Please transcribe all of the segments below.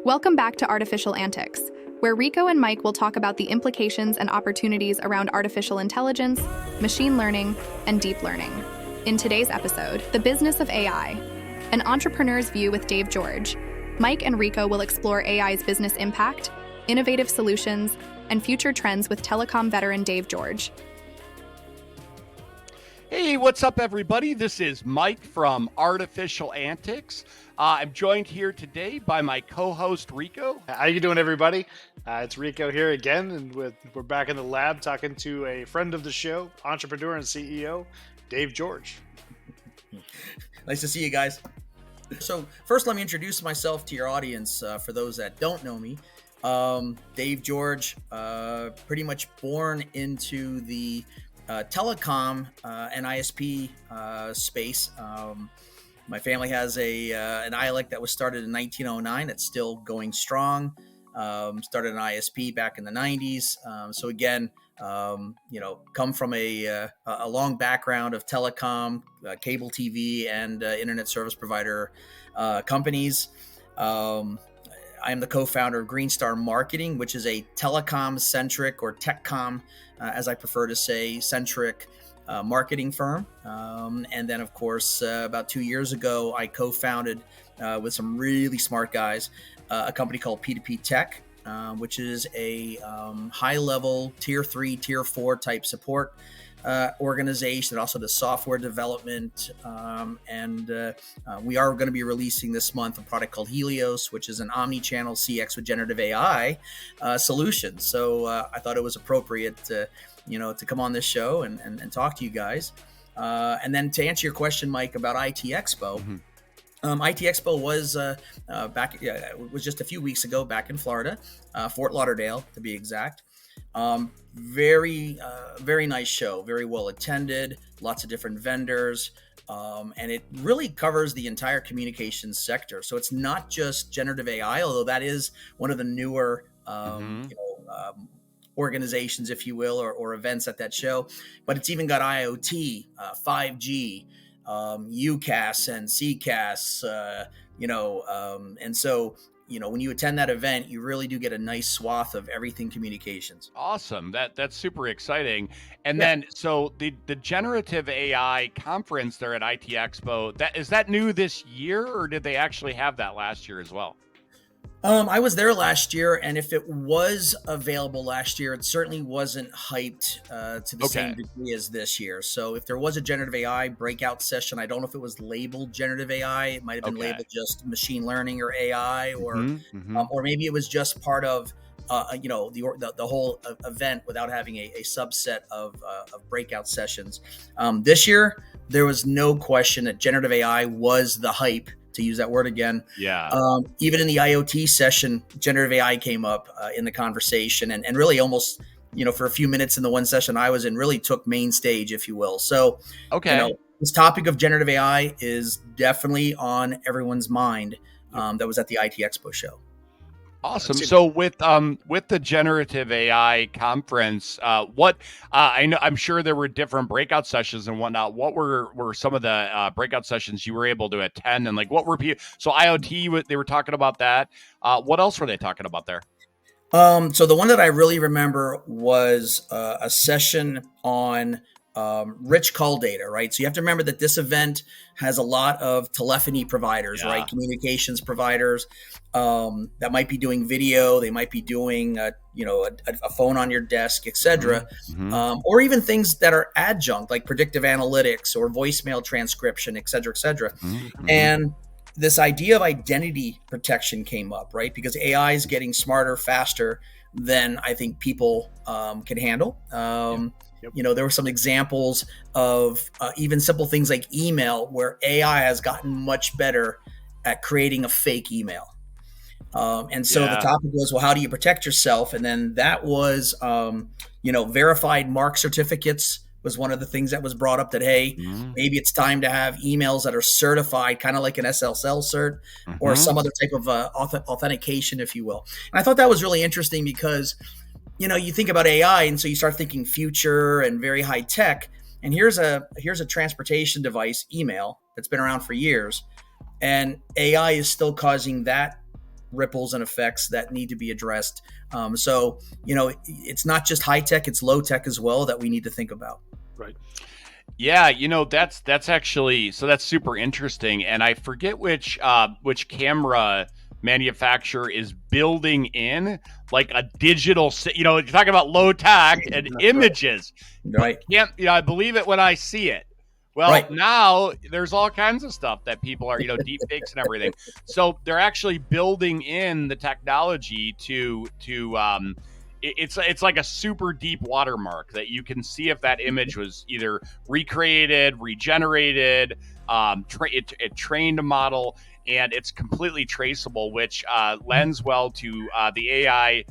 Welcome back to Artificial Antics, where Rico and Mike will talk about the implications and opportunities around artificial intelligence, machine learning, and deep learning. In today's episode, The Business of AI, an entrepreneur's view with Dave George, Mike and Rico will explore AI's business impact, innovative solutions, and future trends with Telecom veteran Dave George. Hey, what's up, everybody? This is Mike from Artificial Antics. I'm joined here today by my co-host, Rico. How you doing, everybody? It's Rico here again, and we're back in the lab talking to a friend of the show, entrepreneur and CEO, Dave George. Nice to see you guys. So first, let me introduce myself to your audience. For those that don't know me, Dave George, pretty much born into the telecom and ISP space. My family has an ILEC that was started in 1909. That's still going strong. Started an ISP back in the 90s. So again, come from a long background of telecom, cable TV, and internet service provider companies. I am the co-founder of Green Star Marketing, which is a telecom-centric, or techcom, as I prefer to say, centric marketing firm. And then, of course, about 2 years ago, I co-founded with some really smart guys a company called P2P Tech, which is a high-level tier 3, tier 4 type support organization, also the software development. And we are going to be releasing this month a product called Helios, which is an omni-channel CX with generative AI solution. So I thought it was appropriate to come on this show and talk to you guys. And then to answer your question, Mike, about IT Expo. Mm-hmm. IT Expo was it was just a few weeks ago back in Florida, Fort Lauderdale to be exact. Very nice show, very well attended, lots of different vendors, and it really covers the entire communications sector. So it's not just generative AI, although that is one of the newer organizations, if you will, or events at that show, but it's even got IoT, 5G, UCaaS and CCaaS, and so when you attend that event, you really do get a nice swath of everything communications. Awesome. That's super exciting. And then, so the Generative AI conference there at IT Expo, is that new this year, or did they actually have that last year as well? I was there last year, and if it was available last year, it certainly wasn't hyped to the same degree as this year. So if there was a generative AI breakout session, I don't know if it was labeled generative AI. It might have been labeled just machine learning or AI, or maybe it was just part of the whole event without having a subset of breakout sessions. This year, there was no question that generative AI was the hype, to use that word again. Yeah. Even in the IoT session, generative AI came up in the conversation, and really almost, for a few minutes in the one session I was in, really took main stage, if you will. So, this topic of generative AI is definitely on everyone's mind that was at the IT Expo show. Awesome. So with the Generative AI conference, I'm sure there were different breakout sessions and whatnot. What were some of the breakout sessions you were able to attend, and what were people? So IoT, they were talking about that. What else were they talking about there? So the one that I really remember was a session on rich call data, right? So you have to remember that this event has a lot of telephony providers, right? Communications providers that might be doing video, they might be doing a phone on your desk, etc., or even things that are adjunct, like predictive analytics or voicemail transcription, etc., etc. And this idea of identity protection came up, right? Because AI is getting smarter, faster than I think people can handle. There were some examples of even simple things like email, where AI has gotten much better at creating a fake email. And so the topic was, well, how do you protect yourself? And then that was, verified mark certificates was one of the things that was brought up, that, hey, maybe it's time to have emails that are certified, kind of like an SSL cert or some other type of authentication, if you will. And I thought that was really interesting because you think about AI, and so you start thinking future and very high tech. And here's a transportation device, email, that's been around for years, and AI is still causing that ripples and effects that need to be addressed. So, it's not just high tech, it's low tech as well that we need to think about. Right. Yeah, that's actually, so that's super interesting, and I forget which camera manufacturer is building in like a digital, you're talking about low tech and images, Right. I believe it when I see it. Well, Right. Now there's all kinds of stuff that people are, deep fakes and everything. So they're actually building in the technology to it's like a super deep watermark that you can see if that image was either recreated, regenerated, it trained a model, and it's completely traceable, which lends well to the AI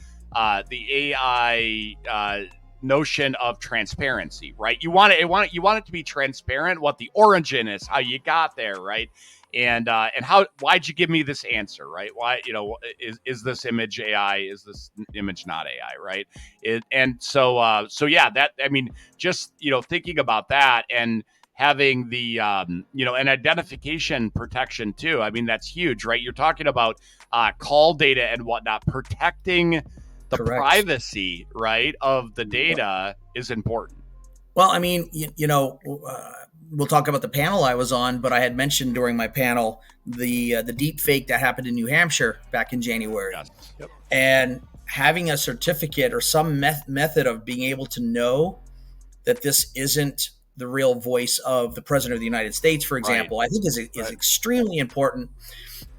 notion of transparency, right? You want it to be transparent what the origin is, how you got there, right? And why'd you give me this answer, right? Why, is this image AI? Is this image not AI, right? So yeah, that, I mean, just, thinking about that and having the, an identification protection too. I mean, that's huge, right? You're talking about call data and whatnot, protecting the Correct. privacy, right, of the data is important. Well, I mean, we'll talk about the panel I was on, but I had mentioned during my panel the deep fake that happened in New Hampshire back in January. Yes. Yep. And having a certificate or some method of being able to know that this isn't the real voice of the president of the United States, for example, I think is extremely important.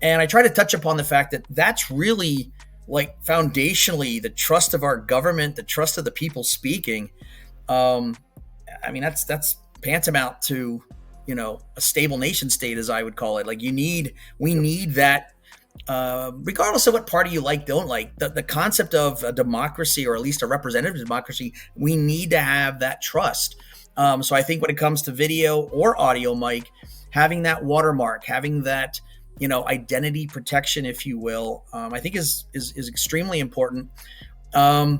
And I try to touch upon the fact that that's really like foundationally the trust of our government, the trust of the people speaking. I mean, that's tantamount to, a stable nation state, as I would call it. Like we need that, regardless of what party you don't like, the concept of a democracy, or at least a representative democracy, we need to have that trust. So I think when it comes to video or audio, Mike, having that watermark, having that, identity protection, if you will, I think is extremely important. I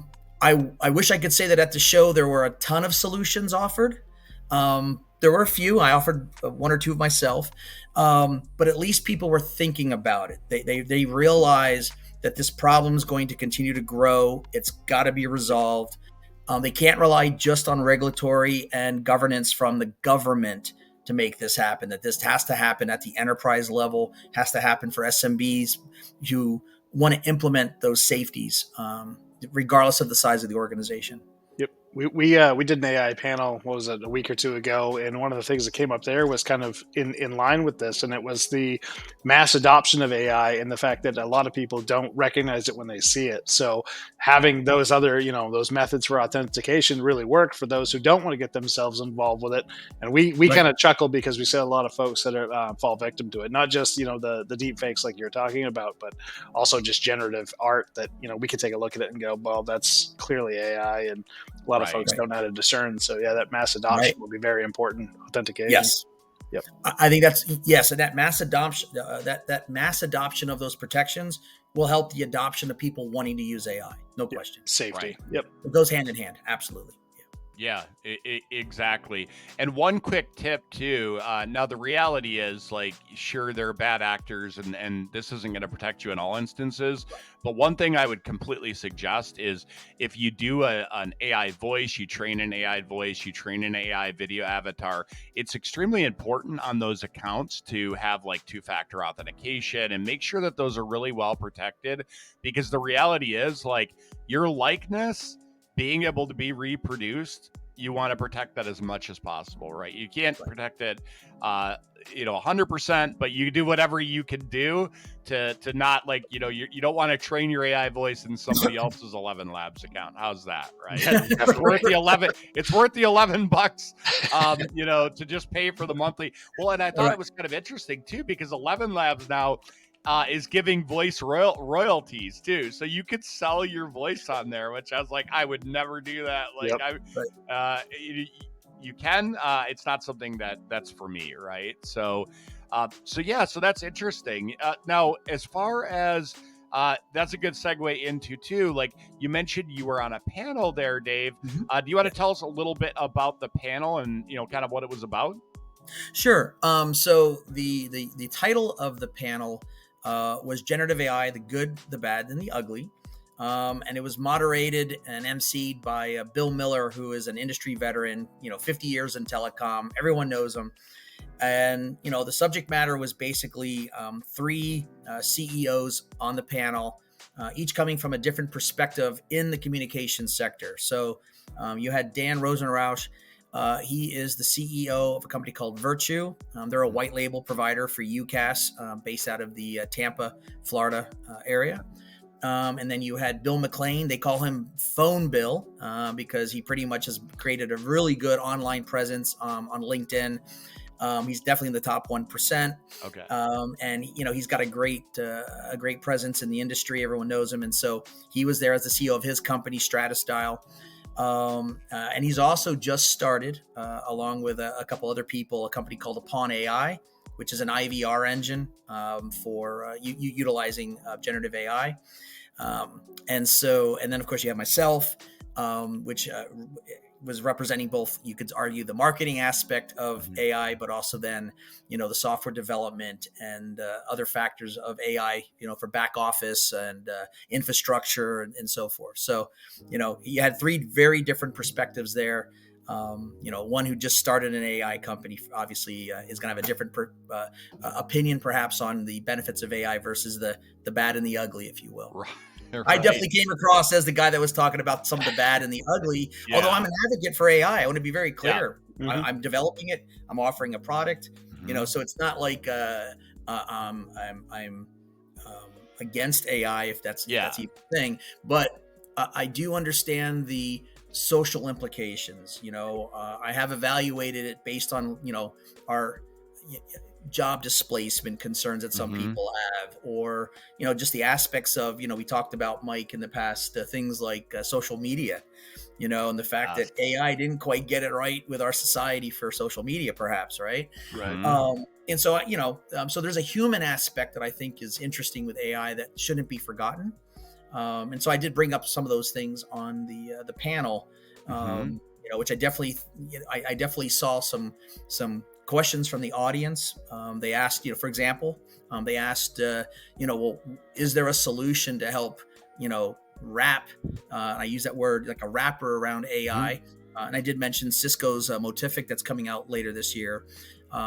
wish I could say that at the show there were a ton of solutions offered. There were a few. I offered one or two of myself, but at least people were thinking about it. They realize that this problem is going to continue to grow. It's got to be resolved. They can't rely just on regulatory and governance from the government to make this happen. That this has to happen at the enterprise level, has to happen for SMBs who want to implement those safeties, regardless of the size of the organization. Yep. We did an AI panel, what was it, a week or two ago, and one of the things that came up there was kind of in line with this, and it was the mass adoption of AI and the fact that a lot of people don't recognize it when they see it. So having those other, those methods for authentication really work for those who don't want to get themselves involved with it. And we kind of chuckle because we see a lot of folks that are fall victim to it, not just the deep fakes like you're talking about, but also just generative art that we could take a look at it and go, well, that's clearly AI, and a lot of folks don't know how to discern. So yeah, that mass adoption will be very important. Authentication. Yes. Yep. I think and that mass adoption, that mass adoption of those protections will help the adoption of people wanting to use AI. No question. Safety. Yep. It goes hand in hand. Absolutely. Yeah, exactly. And one quick tip too. Now the reality is, like, sure, there are bad actors, and this isn't going to protect you in all instances. But one thing I would completely suggest is if you do an AI voice, you train an AI voice, you train an AI video avatar, it's extremely important on those accounts to have like two-factor authentication and make sure that those are really well protected, because the reality is, like, your likeness being able to be reproduced, you want to protect that as much as possible, right? You can't protect it, 100%, but you do whatever you can do to not, like, you don't want to train your AI voice in somebody else's 11 Labs account. How's that, right? It's worth the $11, to just pay for the monthly. Well, and I thought it was kind of interesting too, because 11 Labs now is giving voice royalties too, so you could sell your voice on there, which I was like, I would never do that. Like, you can. It's not something that's for me, right? So that's interesting. Now, as far as that's a good segue into too. Like you mentioned, you were on a panel there, Dave. Do you want to tell us a little bit about the panel and kind of what it was about? Sure. So the title of the panel was Generative AI, the good, the bad, and the ugly. And it was moderated and emceed by Bill Miller, who is an industry veteran, 50 years in telecom. Everyone knows him. And, the subject matter was basically three CEOs on the panel, each coming from a different perspective in the communications sector. So you had Dan Rosenrausch. He is the CEO of a company called Virtue. They're a white label provider for UCaaS based out of the Tampa, Florida area. And then you had Bill McLean. They call him Phone Bill because he pretty much has created a really good online presence on LinkedIn. He's definitely in the top 1%. Okay. And he's got a great presence in the industry. Everyone knows him, and so he was there as the CEO of his company, StrataStyle. And he's also just started, along with a couple other people, a company called Upon AI, which is an IVR engine for utilizing generative AI. And then of course you have myself, which was representing both, you could argue, the marketing aspect of AI, but also then, the software development and other factors of AI, for back office and infrastructure and so forth. So, you had three very different perspectives there. One who just started an AI company obviously is going to have a different opinion perhaps on the benefits of AI versus the bad and the ugly, if you will. Right. I definitely came across as the guy that was talking about some of the bad and the ugly, although I'm an advocate for AI. I want to be very clear. Yeah. I'm developing it. I'm offering a product, so it's not like I'm against AI, if that's even a thing, but I do understand the social implications. I have evaluated it based on, our job displacement concerns that some people have, or, just the aspects of, we talked about, Mike, in the past, things like social media, and the fact that AI didn't quite get it right with our society for social media, perhaps. Right. And so, so there's a human aspect that I think is interesting with AI that shouldn't be forgotten. And so I did bring up some of those things on the panel, which I definitely saw some questions from the audience. They asked, for example, well, is there a solution to help, wrap? I use that word, like a wrapper around AI. And I did mention Cisco's Motific that's coming out later this year,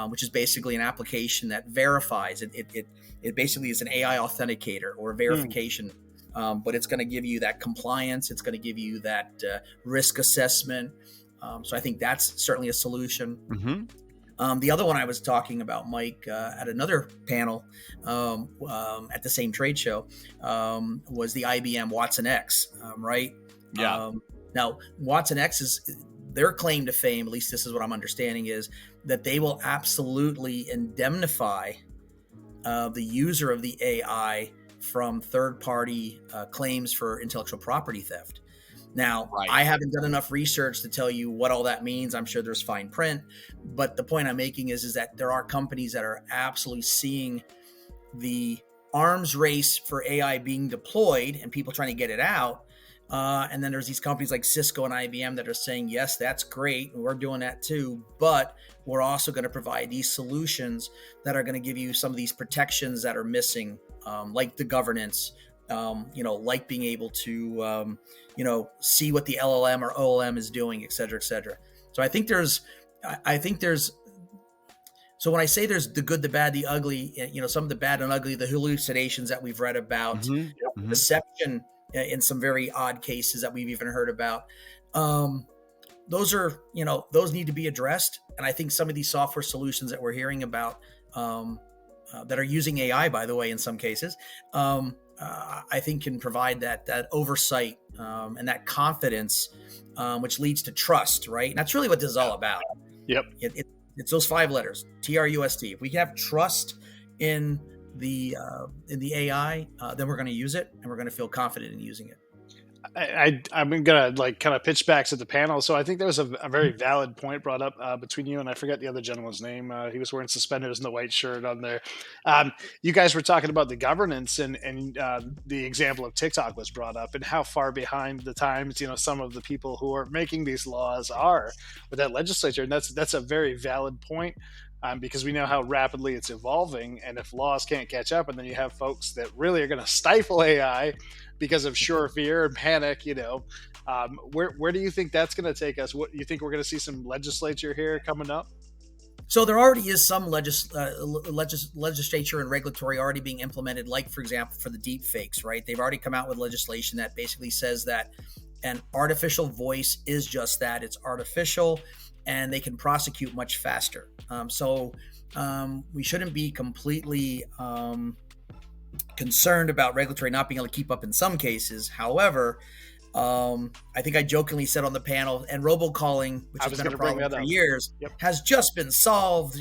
which is basically an application that verifies. It basically is an AI authenticator or verification. But it's going to give you that compliance. It's going to give you that risk assessment. So I think that's certainly a solution. The other one I was talking about, Mike, at another panel at the same trade show was the IBM Watson X, right? Yeah. Now, Watson X is their claim to fame, at least this is what I'm understanding, is that they will absolutely indemnify the user of the AI from third-party claims for intellectual property theft. Now, I haven't done enough research to tell you what all that means. I'm sure there's fine print, but the point I'm making is that there are companies that are absolutely seeing the arms race for AI being deployed and people trying to get it out. And then there's these companies like Cisco and IBM that are saying, yes, that's great, and we're doing that too, but we're also going to provide these solutions that are going to give you some of these protections that are missing, like the governance, like being able to, see what the LLM or OLM is doing, et cetera, et cetera. So I think there's, so when I say there's the good, the bad, the ugly, some of the bad and ugly, the hallucinations that we've read about, deception in some very odd cases that we've even heard about, those are, those need to be addressed. And I think some of these software solutions that we're hearing about, that are using AI, by the way, in some cases, I think can provide that oversight and that confidence, which leads to trust, right? And that's really what this is all about. Yep. It's those 5 letters, TRUST. If we can have trust in the AI, then we're going to use it and we're going to feel confident in using it. I'm gonna kind of pitch back to the panel. So I think there was a very valid point brought up between you and I forget the other gentleman's name. He was wearing suspenders and the white shirt on there. You guys were talking about the governance and the example of TikTok was brought up and how far behind the times some of the people who are making these laws are with that legislature, and that's a very valid point. because we know how rapidly it's evolving. And if laws can't catch up, and then you have folks that really are going to stifle AI because of sheer fear and panic, where do you think that's going to take us? What you think we're going to see some legislature here coming up? So there already is some legislature and regulatory already being implemented, like, for example, for the deep fakes, right? They've already come out with legislation that basically says that an artificial voice is just that. It's artificial, and they can prosecute much faster. So we shouldn't be completely concerned about regulatory not being able to keep up in some cases. However, I think I jokingly said on the panel, and robocalling, which has been a problem for years, has just been solved.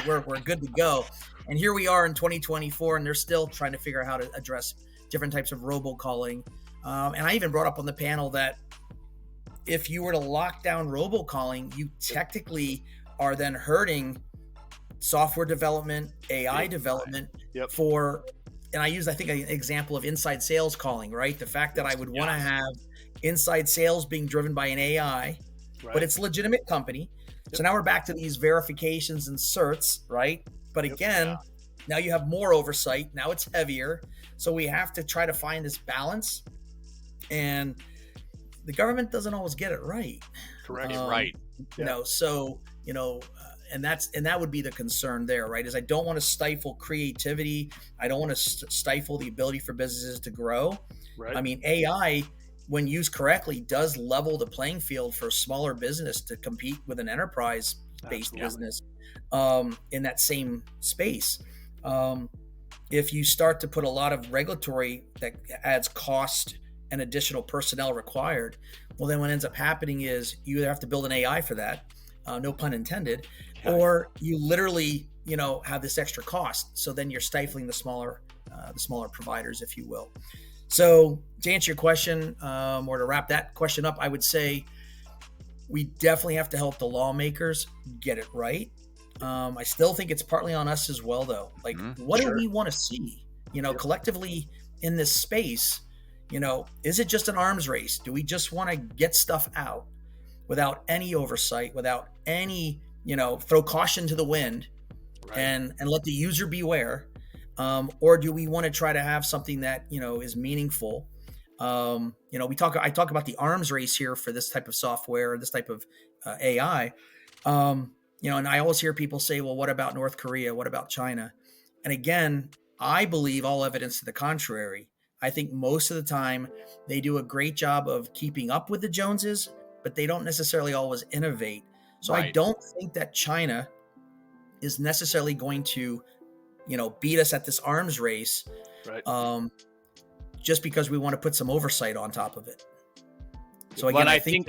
We're good to go. And here we are in 2024, and they're still trying to figure out how to address different types of robocalling. And I even brought up on the panel that if you were to lock down robocalling, you technically are then hurting software development, AI development for, and I think an example of inside sales calling, right? The fact that I would want to have inside sales being driven by an AI, but it's a legitimate company. So now we're back to these verifications and certs, right? But again, now you have more oversight. Now it's heavier. So we have to try to find this balance. And the government doesn't always get it right. Correct. And that would be the concern there, right? Is I don't want to stifle creativity. I don't want to stifle the ability for businesses to grow. Right. I mean, AI, when used correctly, does level the playing field for a smaller business to compete with an enterprise-based business in that same space. If you start to put a lot of regulatory that adds cost and additional personnel required, well, then what ends up happening is you either have to build an AI for that, no pun intended, or you literally, have this extra cost. So then you're stifling the smaller providers, if you will. So to answer your question, or to wrap that question up, I would say we definitely have to help the lawmakers get it right. I still think it's partly on us as well, though. Like, what do we want to see, collectively in this space? Is it just an arms race? Do we just want to get stuff out without any oversight, without any, throw caution to the wind and let the user beware? Or do we want to try to have something that, is meaningful? I talk about the arms race here for this type of software, this type of AI. And I always hear people say, well, what about North Korea? What about China? And again, I believe all evidence to the contrary. I think most of the time they do a great job of keeping up with the Joneses, but they don't necessarily always innovate. So I don't think that China is necessarily going to beat us at this arms race, just because we want to put some oversight on top of it. So again, I think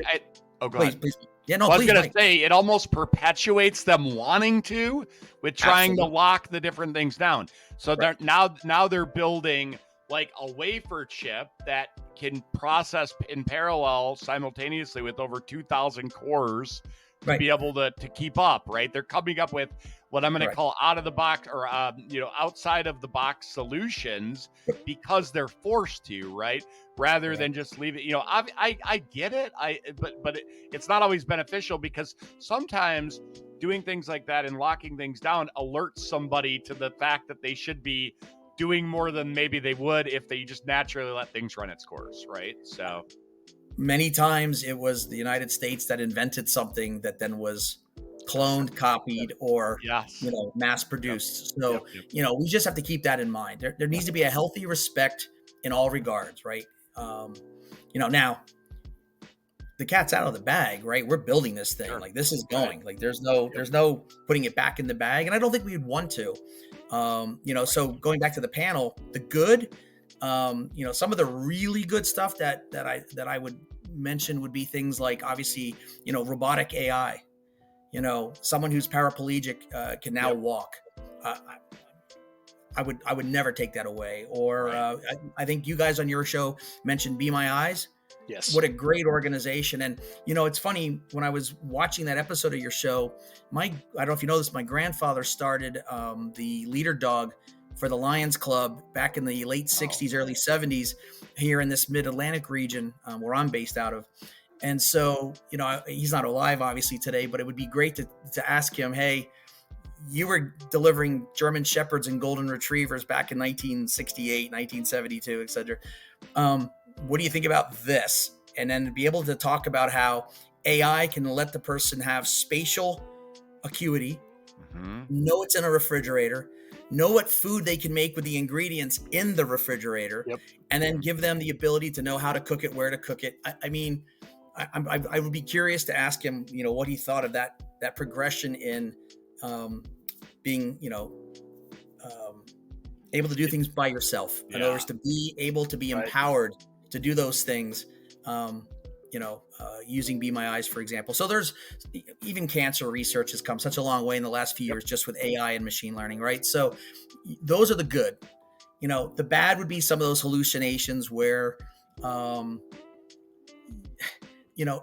go ahead. Please. Yeah, no, I was going to say, it almost perpetuates them wanting to, with trying to lock the different things down. So they're now they're building like a wafer chip that can process in parallel simultaneously with over 2,000 cores to be able to keep up, right? They're coming up with what I'm going to call out of the box, or outside of the box solutions, because they're forced to, right? Rather than just leave it. I get it. But it's not always beneficial, because sometimes doing things like that and locking things down alerts somebody to the fact that they should be doing more than maybe they would if they just naturally let things run its course, right? So many times it was the United States that invented something that then was cloned, copied, or mass produced. So we just have to keep that in mind. There needs to be a healthy respect in all regards, right? Now the cat's out of the bag, right? We're building this thing. Like, this is going. Like, there's no putting it back in the bag, and I don't think we'd want to. So going back to the panel, the good, some of the really good stuff that I would mention would be things like, obviously, robotic AI. Someone who's paraplegic can now walk. I would never take that away. Or I think you guys on your show mentioned Be My Eyes. Yes. What a great organization. And, it's funny, when I was watching that episode of your show, I don't know if you know this, my grandfather started the leader dog for the Lions Club back in the late 60s, early 70s here in this mid-Atlantic region where I'm based out of. And so, he's not alive, obviously, today, but it would be great to ask him, hey, you were delivering German Shepherds and Golden Retrievers back in 1968, 1972, etc. What do you think about this? And then be able to talk about how AI can let the person have spatial acuity, know it's in a refrigerator, know what food they can make with the ingredients in the refrigerator, and then give them the ability to know how to cook it, where to cook it. I mean, I would be curious to ask him, what he thought of that progression in being, able to do things by yourself. In other words, to be able to be empowered to do those things, using Be My Eyes, for example. So there's even cancer research has come such a long way in the last few years just with AI and machine learning, right? So those are the good. The bad would be some of those hallucinations where,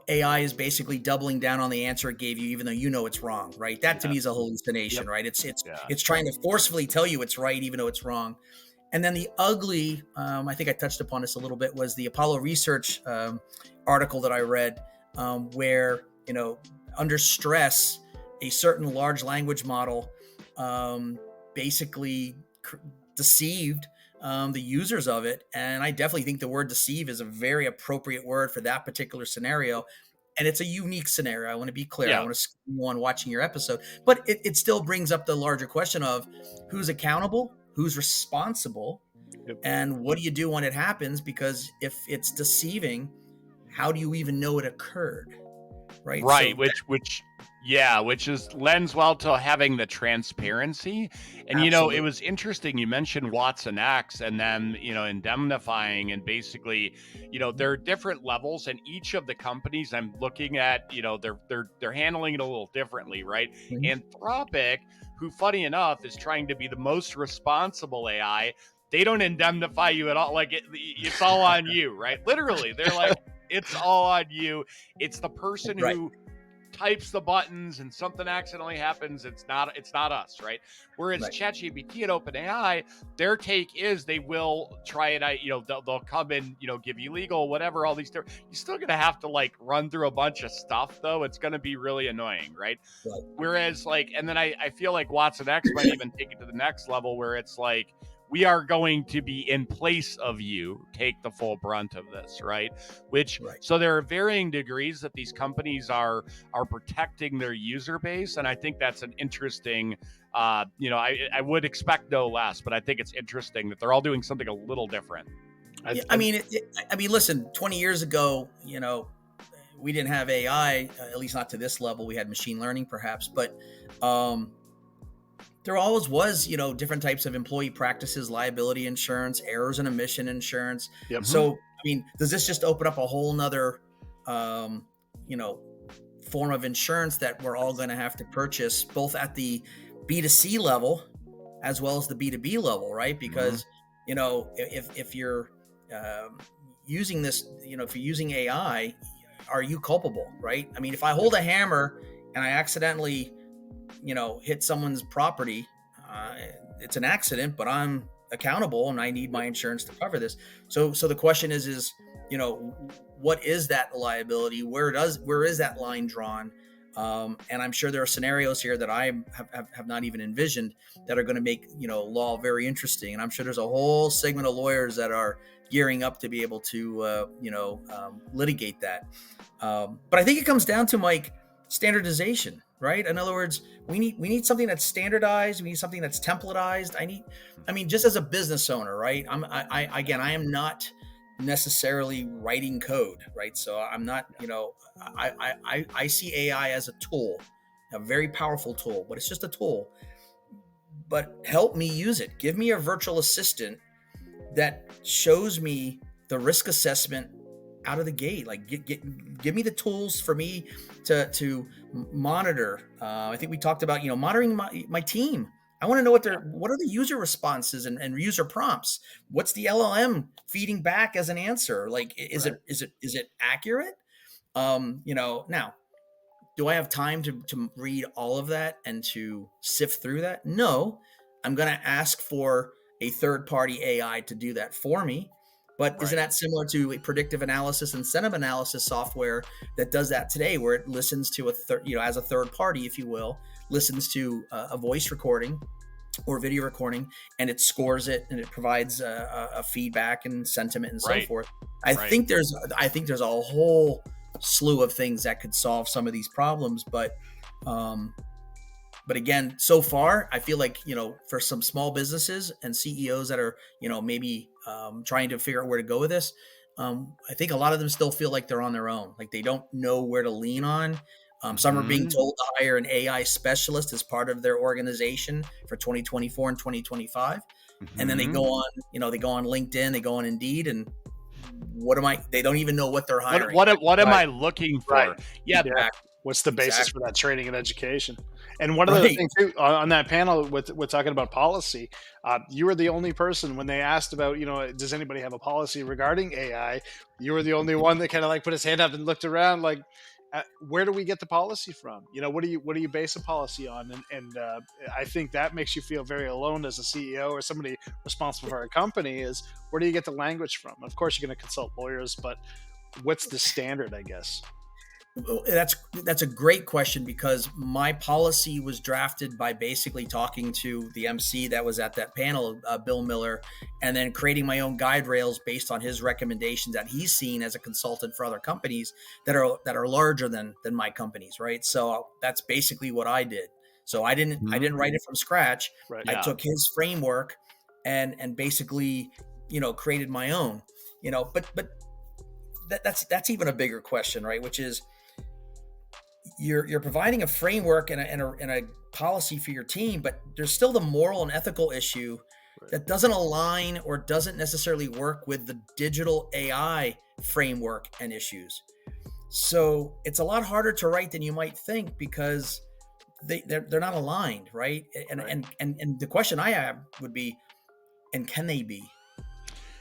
AI is basically doubling down on the answer it gave you, even though it's wrong, right? That to me is a hallucination, right? It's trying to forcefully tell you it's right, even though it's wrong. And then the ugly, I think I touched upon this a little bit, was the Apollo Research article that I read, where, under stress, a certain large language model basically deceived the users of it. And I definitely think the word deceive is a very appropriate word for that particular scenario. And it's a unique scenario. I want to be clear. I want to skip on watching your episode, but it still brings up the larger question of who's accountable, who's responsible, and what do you do when it happens? Because if it's deceiving, how do you even know it occurred? Right. Right. So which is lends well to having the transparency. And, Absolutely. It was interesting. You mentioned Watson X and then, indemnifying, and basically, there are different levels, and each of the companies I'm looking at, they're handling it a little differently. Right. Anthropic, who funny enough is trying to be the most responsible AI, they don't indemnify you at all. Like it's all on you, right? Literally. They're like, it's all on you. It's the person who types the buttons and something accidentally happens. It's not us, right? Whereas ChatGPT at OpenAI, their take is they will try it out. They'll come and give you legal, whatever. All these different. You're still gonna have to run through a bunch of stuff, though. It's gonna be really annoying, right? Whereas and then I feel like Watson X might even take it to the next level, where it's like, we are going to be in place of you, take the full brunt of this, right? So there are varying degrees that these companies are protecting their user base, and I think that's an interesting. I would expect no less, but I think it's interesting that they're all doing something a little different. Listen, 20 years ago, we didn't have AI, at least not to this level. We had machine learning, perhaps, but. There always was, different types of employee practices, liability insurance, errors and omission insurance. So, does this just open up a whole nother, form of insurance that we're all going to have to purchase, both at the B2C level as well as the B2B level, right? Because, if you're using this, if you're using AI, are you culpable, right? If I hold a hammer and I accidentally hit someone's property, it's an accident, but I'm accountable and I need my insurance to cover this. So the question is, what is that liability? Where is that line drawn? And I'm sure there are scenarios here that I have not even envisioned that are going to make, law very interesting. And I'm sure there's a whole segment of lawyers that are gearing up to be able to, litigate that. But I think it comes down to, Mike, standardization, right? In other words, we need something that's standardized. We need something that's templatized. Just as a business owner, right? I am not necessarily writing code, right? So I'm not, I see AI as a tool, a very powerful tool, but it's just a tool. But help me use it. Give me a virtual assistant that shows me the risk assessment out of the gate. Give me the tools for me to monitor. I think we talked about, monitoring my team. I want to know what are the user responses and user prompts. What's the LLM feeding back as an answer? Is it accurate? Now, do I have time to read all of that and to sift through that? No, I'm going to ask for a third-party AI to do that for me. But isn't that similar to a predictive analysis, incentive analysis software that does that today, where it listens to as a third party, if you will, listens to a voice recording or video recording, and it scores it, and it provides a feedback and sentiment and so forth. I think there's a whole slew of things that could solve some of these problems, but again, so far, I feel like, for some small businesses and CEOs that are, maybe trying to figure out where to go with this, I think a lot of them still feel like they're on their own. Like they don't know where to lean on. Some are being told to hire an AI specialist as part of their organization for 2024 and 2025. And then they go on, they go on LinkedIn, they go on Indeed, and they don't even know what they're hiring. What am I looking for? Right. Yeah. What's the basis for that training and education? And one other thing too, on that panel with talking about policy, you were the only person when they asked about, does anybody have a policy regarding AI? You were the only one that kind of like put his hand up and looked around like, where do we get the policy from? What do you base a policy on? And I think that makes you feel very alone as a CEO or somebody responsible for a company. Is where do you get the language from? Of course, you're going to consult lawyers, but what's the standard, I guess? That's a great question, because my policy was drafted by basically talking to the MC that was at that panel, Bill Miller, and then creating my own guide rails based on his recommendations that he's seen as a consultant for other companies that are larger than my companies, right? So that's basically what I did. So I didn't write it from scratch. Right. I took his framework and basically created my own. But that's even a bigger question, right? Which is, you're providing a framework and a policy for your team, but there's still the moral and ethical issue that doesn't align or doesn't necessarily work with the digital AI framework and issues. So it's a lot harder to write than you might think, because they're not aligned, right? And the question I have would be, and can they be?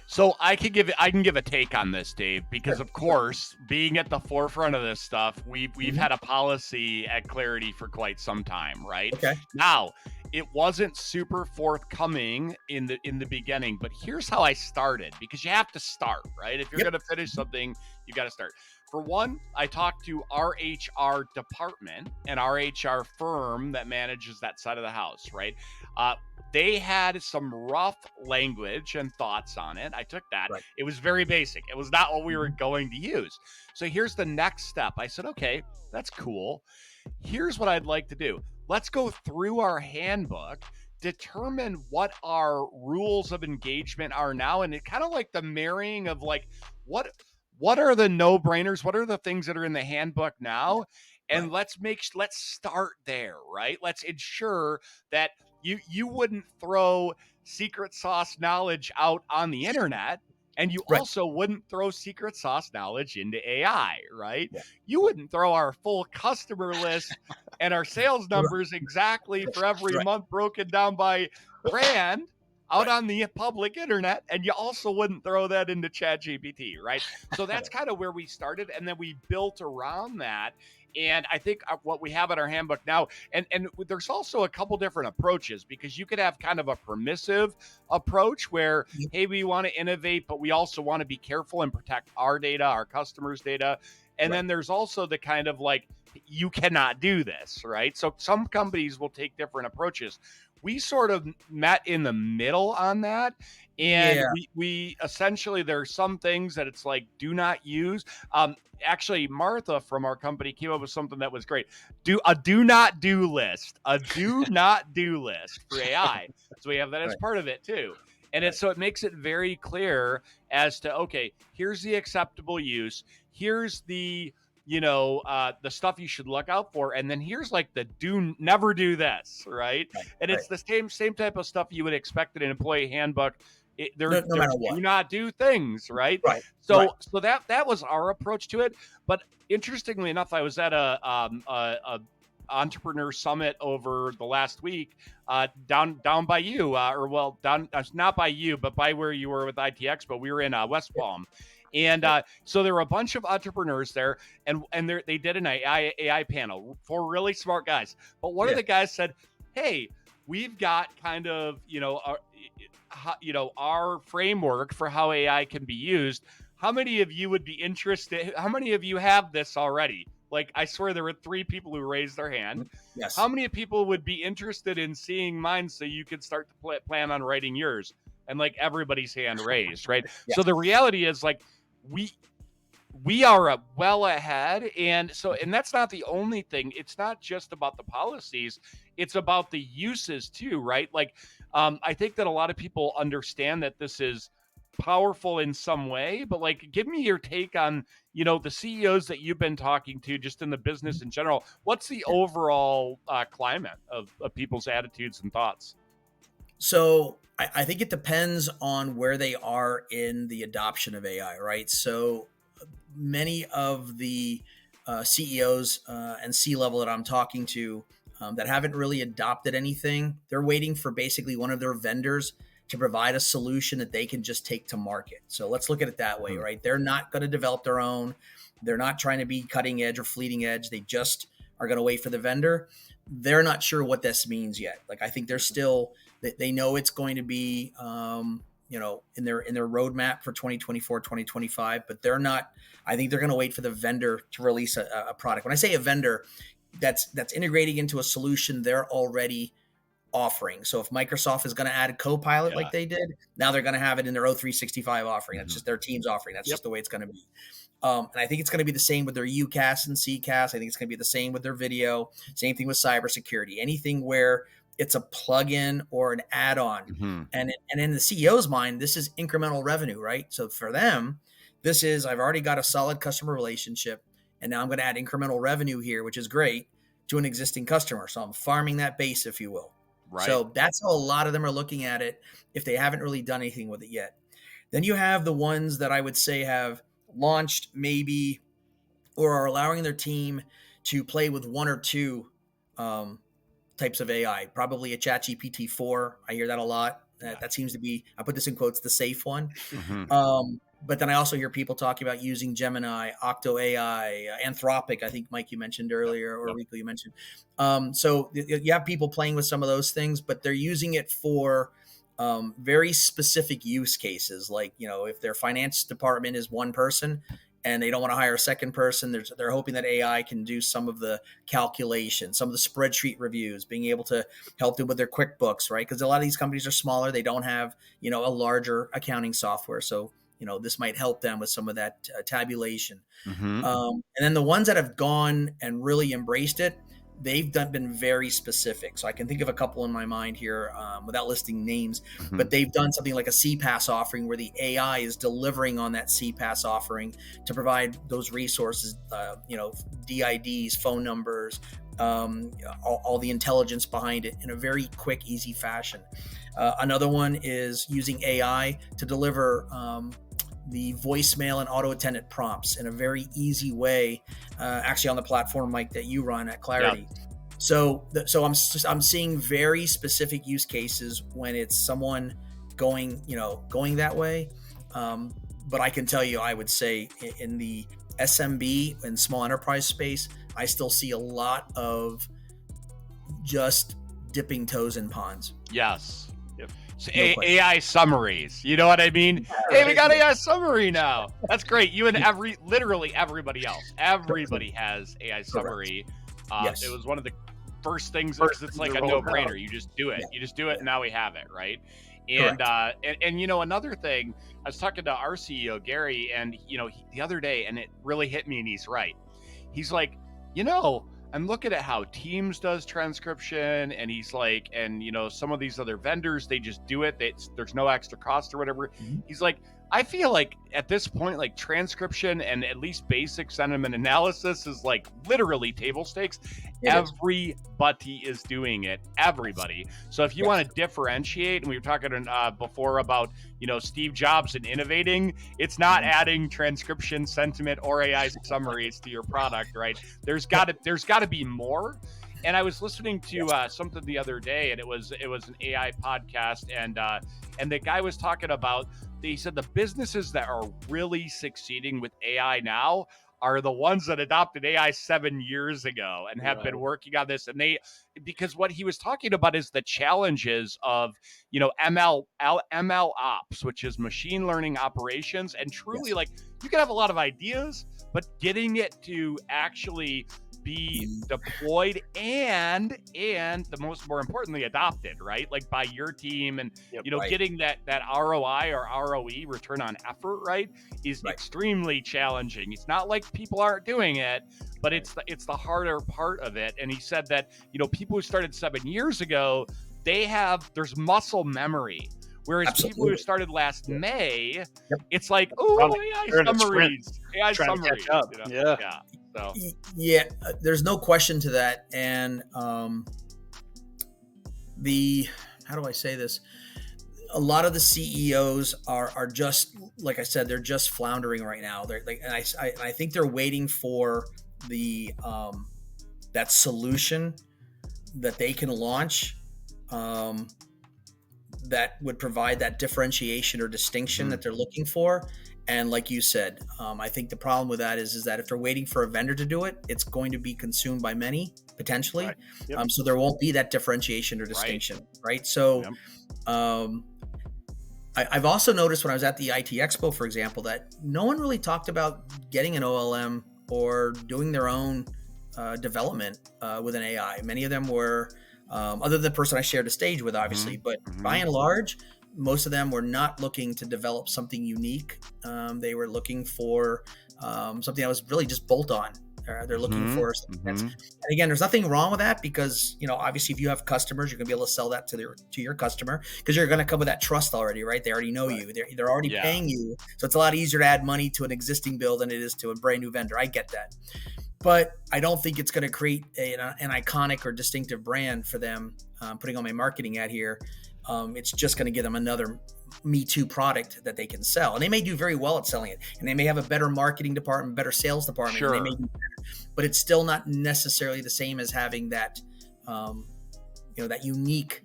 So I can give a take on this, Dave, because of course, being at the forefront of this stuff, we've had a policy at Clarity for quite some time, right? Okay. Now, it wasn't super forthcoming in the beginning, but here's how I started, because you have to start, right? If you're going to finish something, you got to start. For one, I talked to our HR department and our HR firm that manages that side of the house, right? They had some rough language and thoughts on it. I took that. Right. It was very basic. It was not what we were going to use. So here's the next step. I said, okay, that's cool. Here's what I'd like to do. Let's go through our handbook, determine what our rules of engagement are now. And it kind of like the marrying of like, what are the no-brainers? What are the things that are in the handbook now? And let's start there, right? Let's ensure that you wouldn't throw secret sauce knowledge out on the internet, and you also wouldn't throw secret sauce knowledge into AI, right? Yeah. You wouldn't throw our full customer list and our sales numbers exactly for every month broken down by brand out on the public internet, and you also wouldn't throw that into ChatGPT, right? So that's kind of where we started, and then we built around that. And I think what we have in our handbook now, and there's also a couple different approaches, because you could have kind of a permissive approach where, hey, we want to innovate, but we also want to be careful and protect our data, our customers' data. And then there's also the kind of like, you cannot do this, right? So some companies will take different approaches. We sort of met in the middle on that. And we essentially, there are some things that it's like, do not use. Actually, Martha from our company came up with something that was great. Do not do list for AI. So we have that as part of it too. And so it makes it very clear as to, okay, here's the acceptable use. Here's the, the stuff you should look out for. And then here's like the never do this, right? And it's the same type of stuff you would expect in an employee handbook. No matter what. Do not do things, right? So that was our approach to it. But interestingly enough, I was at a entrepreneur summit over the last week down by you, not by you, but by where you were with IT Expo. We were in West Palm. And so there were a bunch of entrepreneurs there, and they did an AI panel for really smart guys. But one of the guys said, hey, we've got kind of, our framework for how AI can be used. How many of you would be interested? How many of you have this already? Like, I swear there were 3 people who raised their hand. Yes. How many people would be interested in seeing mine so you could start to plan on writing yours? And like everybody's hand raised, right? Yes. So the reality is, like, we are well ahead, and that's not the only thing. It's not just about the policies, it's about the uses too, right? Like, I think that a lot of people understand that this is powerful in some way, but like, give me your take on, the CEOs that you've been talking to, just in the business in general. What's the overall climate of people's attitudes and thoughts? So I think it depends on where they are in the adoption of AI, right? So many of the CEOs and C-level that I'm talking to that haven't really adopted anything, they're waiting for basically one of their vendors to provide a solution that they can just take to market. So let's look at it that way, right? They're not going to develop their own. They're not trying to be cutting edge or fleeting edge. They just are going to wait for the vendor. They're not sure what this means yet. Like, I think they're still, they know it's going to be, in their roadmap for 2024, 2025, but they're not. I think they're going to wait for the vendor to release a product. When I say a vendor, that's integrating into a solution they're already offering. So if Microsoft is going to add a Copilot like they did, now they're going to have it in their O365 offering. That's just their Teams offering. That's just the way it's going to be. And I think it's going to be the same with their UCaaS and CCaaS. I think it's going to be the same with their video. Same thing with cybersecurity. Anything where it's a plug-in or an add-on. And in the CEO's mind, this is incremental revenue, right? So for them, this is, I've already got a solid customer relationship, and now I'm going to add incremental revenue here, which is great, to an existing customer. So I'm farming that base, if you will. Right. So that's how a lot of them are looking at it if they haven't really done anything with it yet. Then you have the ones that I would say have launched maybe or are allowing their team to play with 1 or 2 types of AI, probably a ChatGPT 4. I hear that a lot. That seems to be, I put this in quotes, the safe one. But then I also hear people talking about using Gemini, Octo AI, Anthropic. I think, Mike, you mentioned earlier, or Rico, you mentioned. So you have people playing with some of those things, but they're using it for very specific use cases. Like, if their finance department is one person and they don't want to hire a second person, they're hoping that AI can do some of the calculation, some of the spreadsheet reviews, being able to help them with their QuickBooks, right? Because a lot of these companies are smaller. They don't have, a larger accounting software. So, this might help them with some of that tabulation. And then the ones that have gone and really embraced it, they've been very specific. So I can think of a couple in my mind here without listing names, but they've done something like a CPaaS offering where the AI is delivering on that CPaaS offering to provide those resources, DIDs, phone numbers, all the intelligence behind it in a very quick, easy fashion. Another one is using AI to deliver the voicemail and auto attendant prompts in a very easy way, actually on the platform, Mike, that you run at Clarity. So I'm seeing very specific use cases when it's someone going that way. But I can tell you, I would say in the SMB and small enterprise space, I still see a lot of just dipping toes in ponds. Yes. So AI summaries, you know what I mean? Hey, we got AI summary now. That's great. You and literally everybody else. Everybody has AI summary. It was one of the first things, because it's like a no-brainer. You just do it. You just do it, and now we have it, right? And another thing, I was talking to our CEO, Gary, and the other day, and it really hit me, and he's right. He's like, I'm looking at how Teams does transcription, and he's like, and some of these other vendors, they just do it. There's no extra cost or whatever. He's like, I feel like at this point, like transcription and at least basic sentiment analysis is like literally table stakes. Everybody is doing it. Everybody. So if you want to differentiate, and we were talking before about, Steve Jobs and innovating, it's not adding transcription, sentiment, or AI summaries to your product, right? There's got to be more. And I was listening to something the other day, and it was an AI podcast, and the guy was talking about, he said the businesses that are really succeeding with AI now are the ones that adopted AI 7 years ago and have been working on this. And because what he was talking about is the challenges of, ML ops, which is machine learning operations. And truly, like, you can have a lot of ideas, but getting it to actually be deployed and more importantly adopted, right, like by your team, and getting that ROI or ROE, return on effort, right, is extremely challenging. It's not like people aren't doing it, but it's the harder part of it. And he said that people who started 7 years ago, there's muscle memory. Whereas people who started last May, it's like, AI summaries. So. There's no question to that. And how do I say this? A lot of the CEOs are just, like I said, they're just floundering right now. They're like, and I think they're waiting for that solution that they can launch, that would provide that differentiation or distinction that they're looking for. And like you said, I think the problem with that is that if they're waiting for a vendor to do it, it's going to be consumed by many, potentially. So there won't be that differentiation or distinction, right? So I've also noticed when I was at the IT Expo, for example, that no one really talked about getting an OLM or doing their own development with an AI. Many of them were, other than the person I shared a stage with, obviously, but by and large, most of them were not looking to develop something unique. They were looking for something that was really just bolt on. They're looking for something and again, there's nothing wrong with that, because obviously if you have customers, you're gonna be able to sell that to your customer, because you're gonna come with that trust already, right? They already know you. They're already paying you, so it's a lot easier to add money to an existing bill than it is to a brand new vendor. I get that, but I don't think it's going to create an iconic or distinctive brand for them. Putting on my marketing ad here, it's just going to give them another Me Too product that they can sell, and they may do very well at selling it, and they may have a better marketing department, better sales department, and they may do better, but it's still not necessarily the same as having that, that unique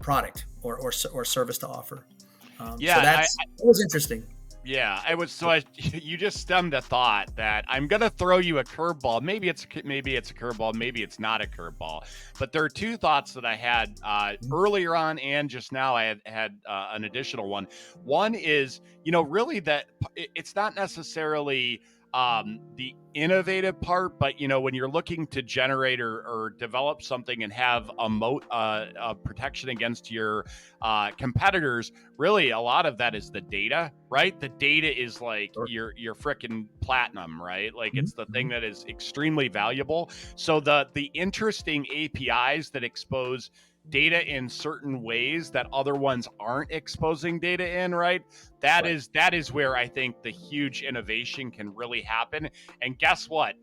product or service to offer. So that was interesting. Yeah, you just stemmed a thought that I'm gonna throw you a curveball. Maybe it's a curveball, maybe it's not a curveball. But there are two thoughts that I had earlier on, and just now I had an additional one. One is, really that it's not necessarily the innovative part, but when you're looking to generate or develop something and have a moat, protection against your competitors, really a lot of that is the data, right? The data is like your frickin' platinum, right? Like it's the thing that is extremely valuable. So the interesting APIs that expose data in certain ways that other ones aren't exposing data in, right? That is where I think the huge innovation can really happen. And guess what?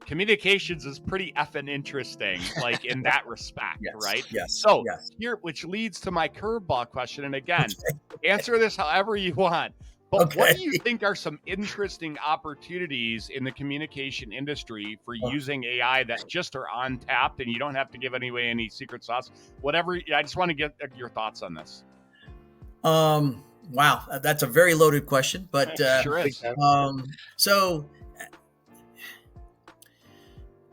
Communications is pretty effing interesting, like in that respect, right? So here, which leads to my curveball question. And again, answer this however you want. But what do you think are some interesting opportunities in the communication industry for using AI that just are untapped, and you don't have to give away any secret sauce? Whatever. I just want to get your thoughts on this. Wow, that's a very loaded question, but sure is. So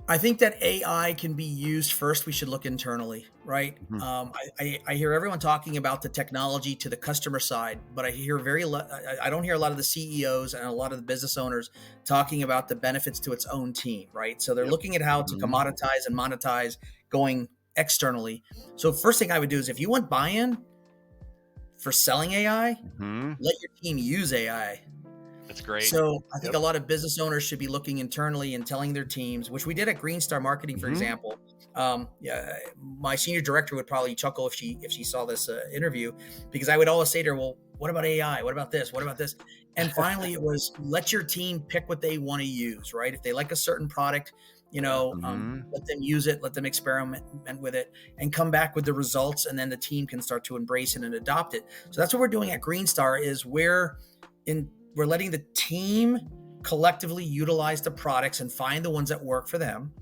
I think that AI can be used first. We should look internally, right? I hear everyone talking about the technology to the customer side, but I don't hear a lot of the CEOs and a lot of the business owners talking about the benefits to its own team, right? So they're looking at how to commoditize and monetize going externally. So first thing I would do is, if you want buy-in for selling AI, let your team use AI. That's great. So I think a lot of business owners should be looking internally and telling their teams, which we did at Green Star Marketing, for example. My senior director would probably chuckle if she saw this interview, because I would always say to her, well, what about AI? What about this? What about this? And finally it was, let your team pick what they want to use, right? If they like a certain product, let them use it, let them experiment with it, and come back with the results. And then the team can start to embrace it and adopt it. So that's what we're doing at Green Star, is we're letting the team collectively utilize the products and find the ones that work for them.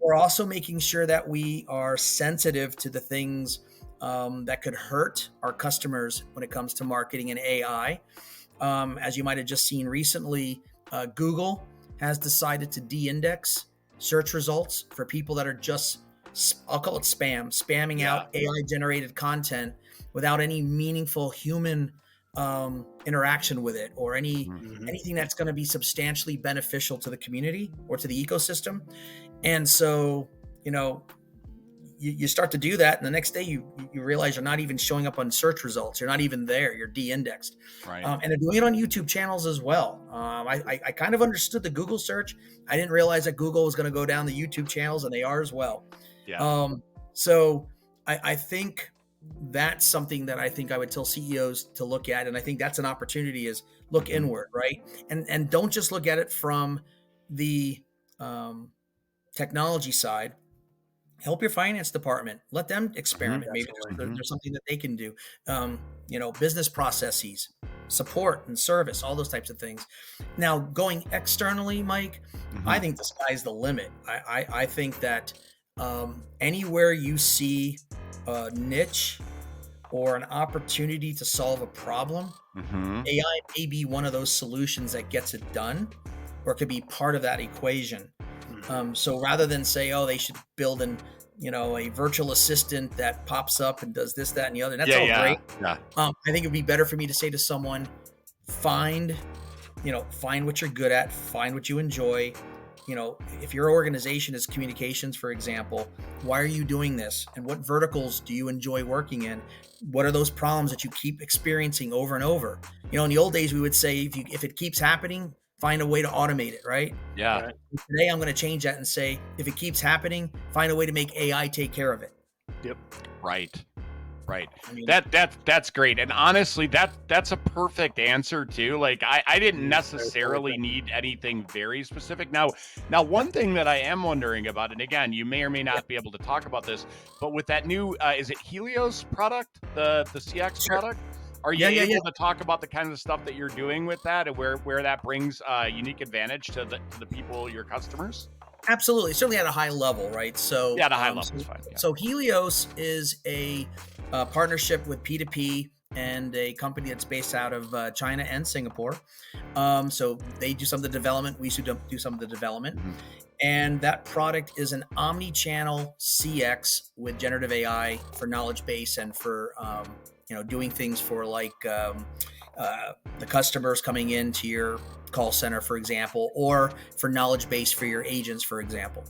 We're also making sure that we are sensitive to the things that could hurt our customers when it comes to marketing and AI. As you might have just seen recently, Google has decided to de-index search results for people that are just, I'll call it spamming out AI generated content without any meaningful human interaction with it, or anything that's going to be substantially beneficial to the community or to the ecosystem. And so, you start to do that, and the next day you realize you're not even showing up on search results. You're not even there. You're de-indexed. Right. And they're doing it on YouTube channels as well. I kind of understood the Google search. I didn't realize that Google was going to go down the YouTube channels, and they are as well. Yeah. So I think that's something that I think I would tell CEOs to look at. And I think that's an opportunity, is look inward, right? And don't just look at it from the technology side. Help your finance department. Let them experiment. Maybe there's something that they can do. Business processes, support and service, all those types of things. Now, going externally, Mike, I think the sky's the limit. I think that anywhere you see a niche or an opportunity to solve a problem, AI may be one of those solutions that gets it done, or it could be part of that equation. So rather than say, they should build a virtual assistant that pops up and does this, that, and the other, that's all great. Yeah. I think it'd be better for me to say to someone, find what you're good at, find what you enjoy. If your organization is communications, for example, why are you doing this? And what verticals do you enjoy working in? What are those problems that you keep experiencing over and over? In the old days, we would say, if it keeps happening, find a way to automate it, right? Yeah. Today, I'm going to change that and say, if it keeps happening, find a way to make AI take care of it. Yep. Right. I mean, that's great. And honestly, that's a perfect answer too. Like I didn't necessarily need anything very specific. Now one thing that I am wondering about, and again, you may or may not be able to talk about this, but with that new, is it Helios product, the CX product? Are you able to talk about the kind of stuff that you're doing with that, and where that brings unique advantage to the people, your customers? Absolutely. Certainly at a high level, right? So at a high level is fine. Yeah. So Helios is a partnership with P2P and a company that's based out of China and Singapore. So they do some of the development. We do some of the development. And that product is an omni-channel CX with generative AI for knowledge base and for doing things for like the customers coming into your call center, for example, or for knowledge base for your agents, for example.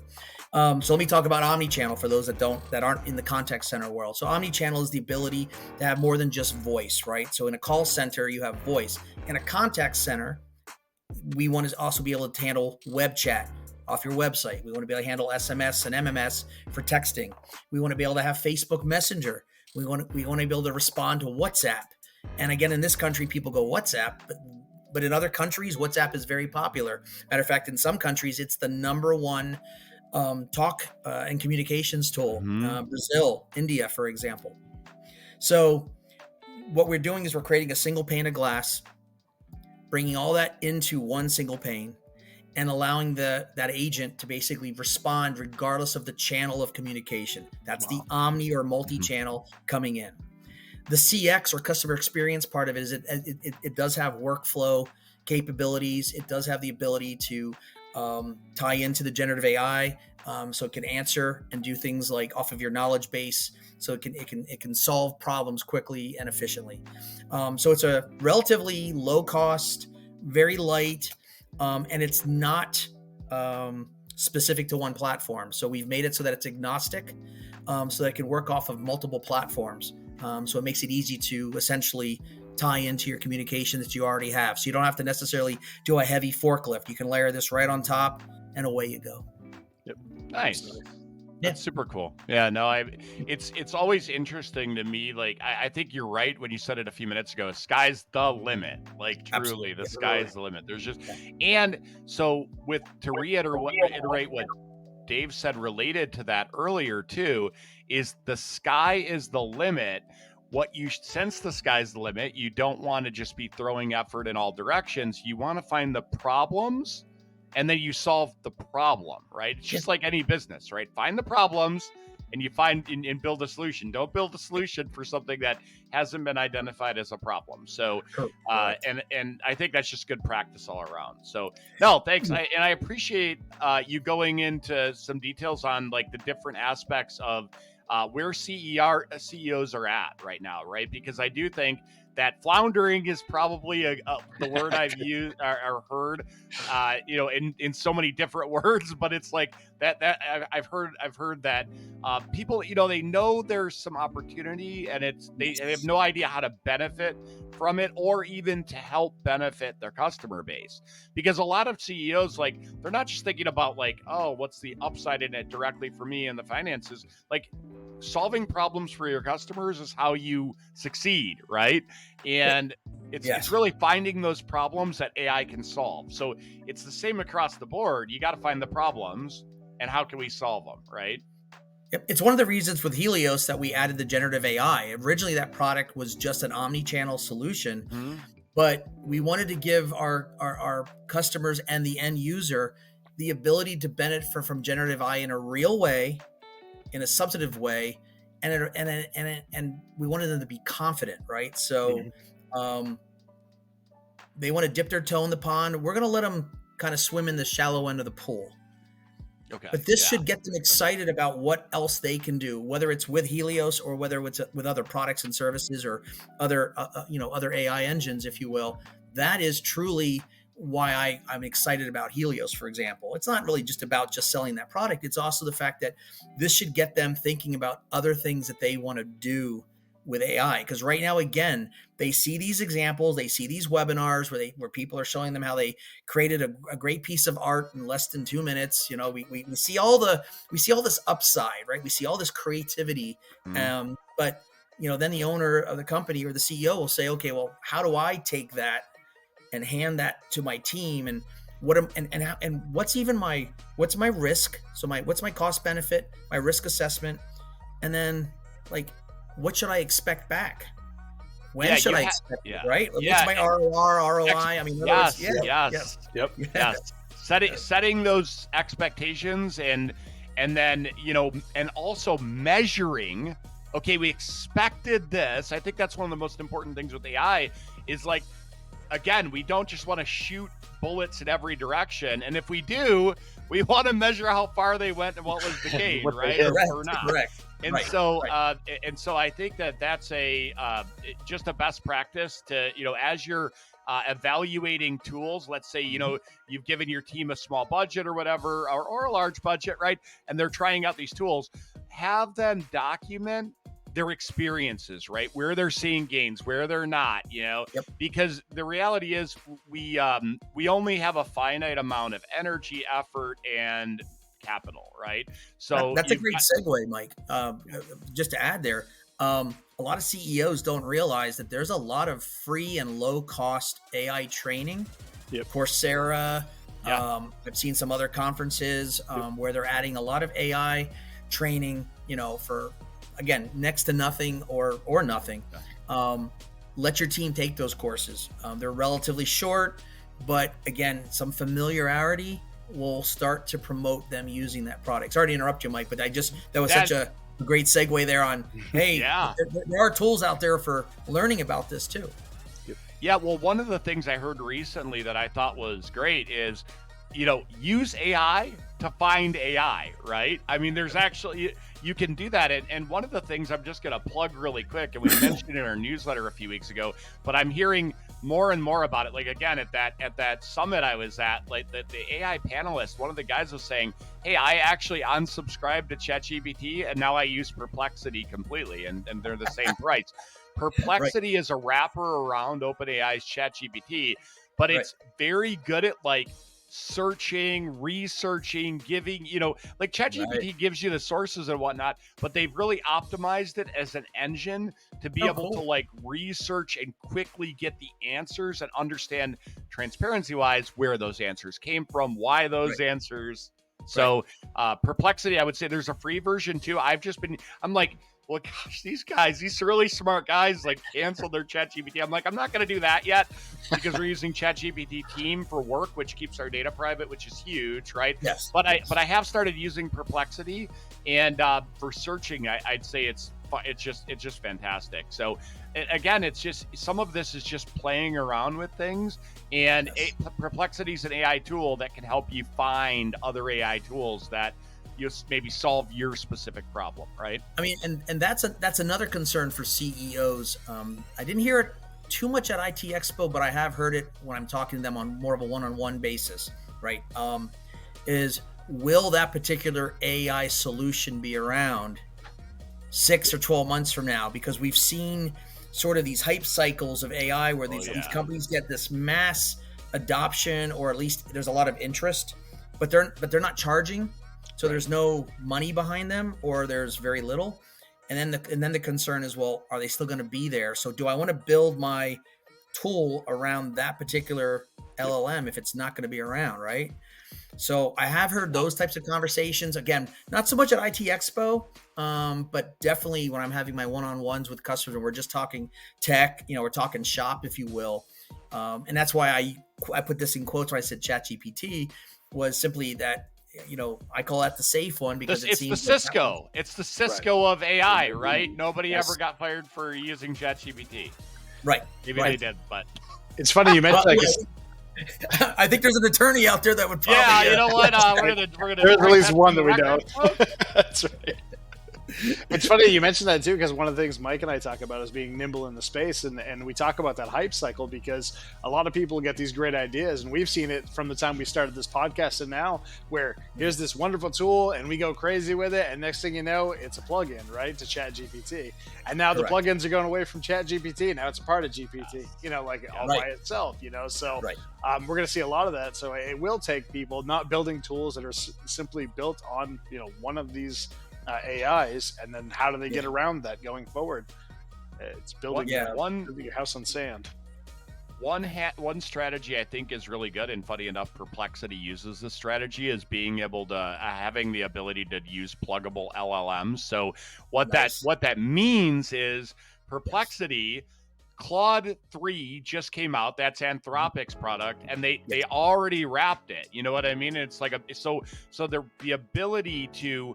So let me talk about omni-channel for those that aren't in the contact center world. So omni-channel is the ability to have more than just voice, right? So in a call center, you have voice. In a contact center, we want to also be able to handle web chat off your website. We want to be able to handle SMS and MMS for texting. We want to be able to have Facebook Messenger. We want to be able to respond to WhatsApp. And again, in this country, people go WhatsApp, but in other countries, WhatsApp is very popular. Matter of fact, in some countries, it's the number one talk and communications tool. Brazil, India, for example. So what we're doing is we're creating a single pane of glass, bringing all that into one single pane, and allowing that agent to basically respond regardless of the channel of communication. That's the omni or multi-channel coming in. The CX or customer experience part of it is it does have workflow capabilities. It does have the ability to tie into the generative AI, so it can answer and do things like off of your knowledge base. So it can solve problems quickly and efficiently. So it's a relatively low cost, very light, and it's not specific to one platform. So we've made it so that it's agnostic, so that it can work off of multiple platforms. So it makes it easy to essentially tie into your communication that you already have. So you don't have to necessarily do a heavy forklift. You can layer this right on top and away you go. Yep. Nice. That's super cool. Yeah, no, it's always interesting to me. Like, I think you're right when you said it a few minutes ago. Sky's the limit. Like, truly, Absolutely. the sky's the limit. There's just, and so to reiterate what Dave said related to that earlier too, is the sky is the limit. Since the sky's the limit, you don't want to just be throwing effort in all directions. You want to find the problems, and then you solve the problem, right? It's just like any business, right? Find the problems and you find and build a solution. Don't build a solution for something that hasn't been identified as a problem. So, and I think that's just good practice all around. So, no, thanks. I appreciate you going into some details on like the different aspects of where CEOs are at right now, right? Because I do think that floundering is probably the word I've used or heard, in so many different words. But it's like that I've heard that people, they know there's some opportunity, and they have no idea how to benefit from it, or even to help benefit their customer base. Because a lot of CEOs, like, they're not just thinking about like, oh, what's the upside in it directly for me and the finances. Like, solving problems for your customers is how you succeed, right? And it's really finding those problems that AI can solve. So it's the same across the board. You got to find the problems and how can we solve them, right? Yep. It's one of the reasons with Helios that we added the generative AI. Originally, that product was just an omni-channel solution, but we wanted to give our customers and the end user the ability to benefit from generative AI in a real way, in a substantive way, and we wanted them to be confident, right? So they want to dip their toe in the pond. We're going to let them kind of swim in the shallow end of the pool. Okay. But this should get them excited about what else they can do, whether it's with Helios or whether it's with other products and services or other, other AI engines, if you will. That is truly why I'm excited about Helios, for example. It's not really just about just selling that product. It's also the fact that this should get them thinking about other things that they want to do with AI. Because right now, again, they see these examples, they see these webinars where people are showing them how they created a great piece of art in less than 2 minutes. We see all this upside, right? We see all this creativity. But then the owner of the company or the CEO will say, okay, well, how do I take that and hand that to my team, and what's my risk? So what's my cost benefit, my risk assessment, and then like, what should I expect back? When should I expect it, right? Like, what's my ROI? I mean, yes. Setting those expectations and then, and also measuring, okay, we expected this. I think that's one of the most important things with AI is like, again, we don't just want to shoot bullets in every direction. And if we do, we want to measure how far they went and what was the gain, right? Or not. Correct. And so I think that's just a best practice to, as you're evaluating tools, let's say, you've given your team a small budget or whatever, or a large budget, right? And they're trying out these tools, have them document their experiences, right? Where they're seeing gains, where they're not, because the reality is we only have a finite amount of energy, effort, and capital, right? So that's a great segue, Mike. Just to add there, a lot of CEOs don't realize that there's a lot of free and low cost AI training. Coursera. I've seen some other conferences where they're adding a lot of AI training, for, again, next to nothing or nothing. Let your team take those courses. They're relatively short, but again, some familiarity will start to promote them using that product. Sorry to interrupt you, Mike, but that was such a great segue there on, hey, there are tools out there for learning about this too. Yeah, well, one of the things I heard recently that I thought was great is, use AI to find AI, right? I mean, there's actually, you can do that. And one of the things I'm just going to plug really quick, and we mentioned in our newsletter a few weeks ago, but I'm hearing more and more about it. Like, again, at that summit I was at, like the AI panelist, one of the guys was saying, hey, I actually unsubscribed to ChatGPT and now I use Perplexity completely, and they're the same price. Perplexity is a wrapper around OpenAI's ChatGPT, but it's very good at like searching, researching, giving, like ChatGPT gives you the sources and whatnot, but they've really optimized it as an engine to be able to like research and quickly get the answers and understand transparency wise where those answers came from, why those answers. So Perplexity, I would say there's a free version too. I'm like, well, gosh, these really smart guys, like canceled their ChatGPT. I'm like, I'm not going to do that yet because we're using ChatGPT Team for work, which keeps our data private, which is huge, right? Yes. But I have started using Perplexity, and for searching, I'd say it's just fantastic. So again, it's just some of this is just playing around with things, and Yes. Perplexity is an AI tool that can help you find other AI tools that you maybe solve your specific problem, right? I mean, and that's another concern for CEOs. I didn't hear it too much at IT Expo, but I have heard it when I'm talking to them on more of a one-on-one basis, right? Is will that particular AI solution be around 6 or 12 months from now? Because we've seen sort of these hype cycles of AI where these companies get this mass adoption, or at least there's a lot of interest, but they're not charging. So there's no money behind them, or there's very little. And then the concern is, well, are they still going to be there? So do I want to build my tool around that particular LLM if it's not going to be around, right? So I have heard those types of conversations. Again, not so much at IT Expo, but definitely when I'm having my one-on-ones with customers and we're just talking tech, we're talking shop, if you will. And that's why I put this in quotes when I said ChatGPT, was simply that, I call that the safe one because it's the Cisco. It's the Cisco of AI, right? Nobody ever got fired for using ChatGPT. Right. Maybe they did, but it's funny you mentioned that. I think there's an attorney out there that would probably. Yeah, you know what? We're gonna. There's at least one that we know. That's right. It's funny you mentioned that too, because one of the things Mike and I talk about is being nimble in the space, and we talk about that hype cycle because a lot of people get these great ideas, and we've seen it from the time we started this podcast and now, where here's this wonderful tool and we go crazy with it, and next thing you know, it's a plugin, right, to ChatGPT, and now the plugins are going away from ChatGPT, now it's a part of GPT, all by itself, so we're going to see a lot of that. So it will take people not building tools that are simply built on one of these AIs, and then how do they get around that going forward? It's building building a house on sand. One strategy I think is really good, and funny enough, Perplexity uses this strategy, is being able to having the ability to use pluggable LLMs. So what that means is Perplexity. Claude 3 just came out. That's Anthropic's product, and they already wrapped it. You know what I mean? It's like so the ability to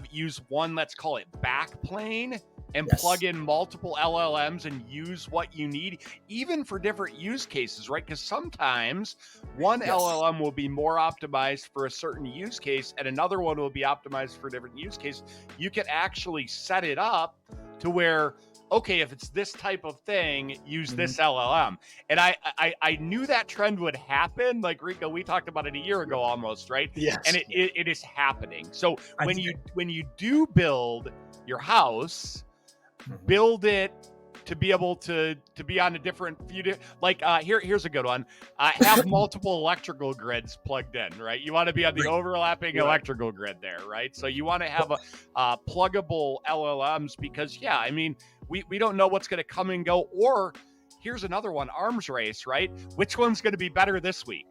use one, let's call it backplane, and plug in multiple LLMs and use what you need, even for different use cases, right? Because sometimes one LLM will be more optimized for a certain use case, and another one will be optimized for a different use case. You can actually set it up to where, okay, if it's this type of thing, use this LLM. And I knew that trend would happen. Like, Rico, we talked about it a year ago almost, right? Yes. And it is happening. So when you do build your house, build it to be able to be on a different few, like here's a good one. Have multiple electrical grids plugged in, right? You want to be on the overlapping electrical grid there, right? So you want to have a pluggable LLMs, because we don't know what's going to come and go. Or here's another one, arms race, right? Which one's going to be better this week?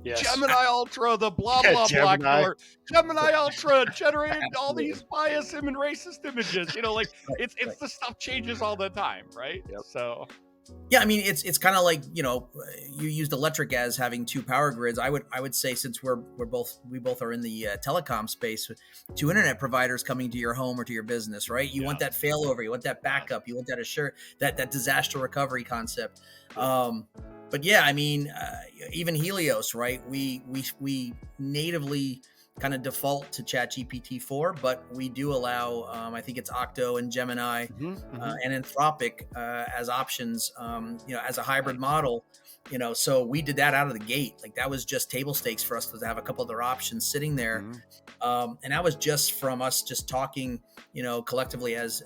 Yes. Gemini Ultra, the blah blah blah killer. Gemini Ultra generated all these bias and racist images. It's the stuff changes all the time, right? Yep. So yeah, I mean, it's kind of like, you used electric as having two power grids. I would say, since we both are in the telecom space, two internet providers coming to your home or to your business, right? You want that failover, you want that backup, you want that disaster recovery concept. But yeah, I mean, even Helios, right? We natively kind of default to ChatGPT 4, but we do allow, I think it's Octo and Gemini and Anthropic as options, as a hybrid model, so we did that out of the gate. Like, that was just table stakes for us to have a couple other options sitting there. And that was just from us just talking, collectively as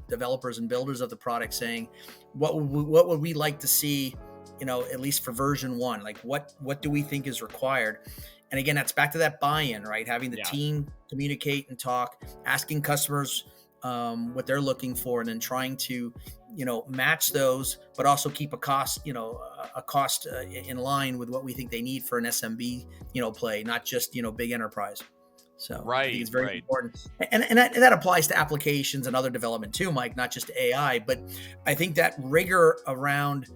developers and builders of the product, saying, what would we like to see, at least for version 1, like what do we think is required? And again, that's back to that buy-in, right? Having the team communicate and talk, asking customers what they're looking for, and then trying to, match those, but also keep a cost in line with what we think they need for an SMB, play, not just, big enterprise. So I Right, think it's very right. important. And that applies to applications and other development too, Mike, not just to AI. But I think that rigor around,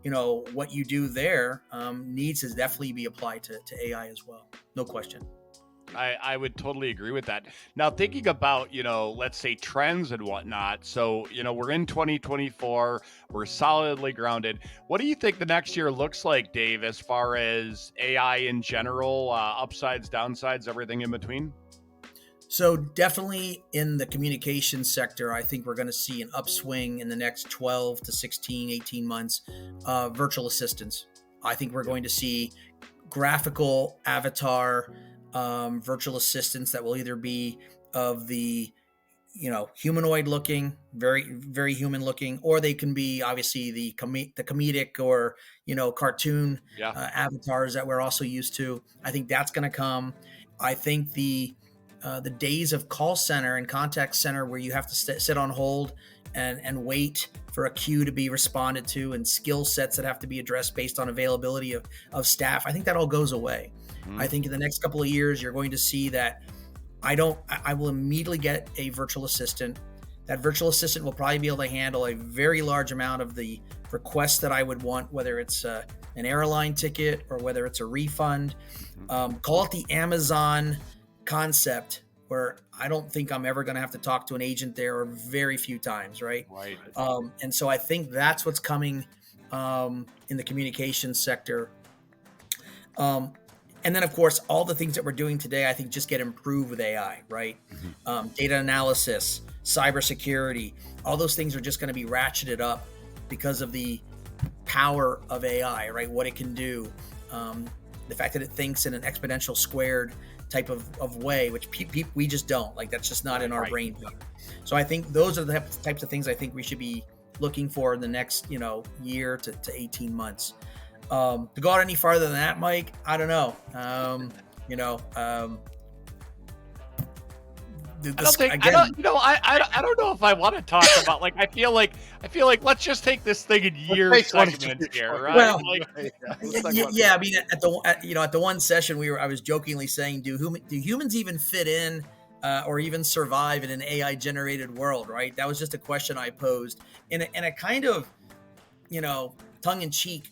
what you do there needs to definitely be applied to AI as well. No question. I would totally agree with that. Now, thinking about, let's say trends and whatnot. So, we're in 2024, we're solidly grounded. What do you think the next year looks like, Dave, as far as AI in general, upsides, downsides, everything in between? So definitely in the communication sector, I think we're going to see an upswing in the next 12 to 16, 18 months. Virtual assistants. I think we're going to see graphical avatar virtual assistants that will either be of the humanoid looking, very very human looking, or they can be obviously the comedic or cartoon Yeah. avatars that we're also used to. I think that's going to come. I think the days of call center and contact center where you have to sit on hold and wait for a queue to be responded to, and skill sets that have to be addressed based on availability of staff, I think that all goes away. I think in the next couple of years, you're going to see that I will immediately get a virtual assistant. That virtual assistant will probably be able to handle a very large amount of the requests that I would want, whether it's an airline ticket or whether it's a refund. Call it the Amazon concept, where I don't think I'm ever going to have to talk to an agent there, or very few times, right? Right. And so I think that's what's coming in the communications sector. And then, of course, all the things that we're doing today, I think, just get improved with AI, right? Data analysis, cybersecurity, all those things are just going to be ratcheted up because of the power of AI, right? What it can do, the fact that it thinks in an exponential squared type of way, which we just don't. Like, that's just not in our brain. So I think those are the types of things I think we should be looking for in the next, year to 18 months. To go out any farther than that, Mike, I don't know. I don't know if I want to talk about, like, I feel like let's just take this thing in year segments here, right? Well, Yeah. I mean, at the one session I was jokingly saying, do humans even fit in or even survive in an AI generated world, right? That was just a question I posed in a kind of, tongue in cheek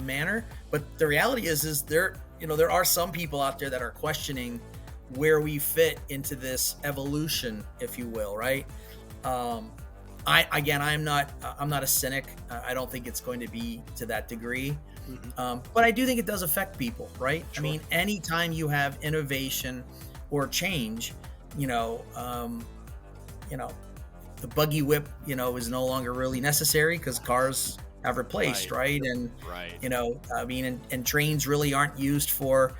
manner. But the reality is there are some people out there that are questioning where we fit into this evolution, if you will, right? I'm not a cynic. I don't think it's going to be to that degree. But I do think it does affect people, right? Sure. I mean, anytime you have innovation or change, the buggy whip, is no longer really necessary because cars have replaced, right? And and trains really aren't used for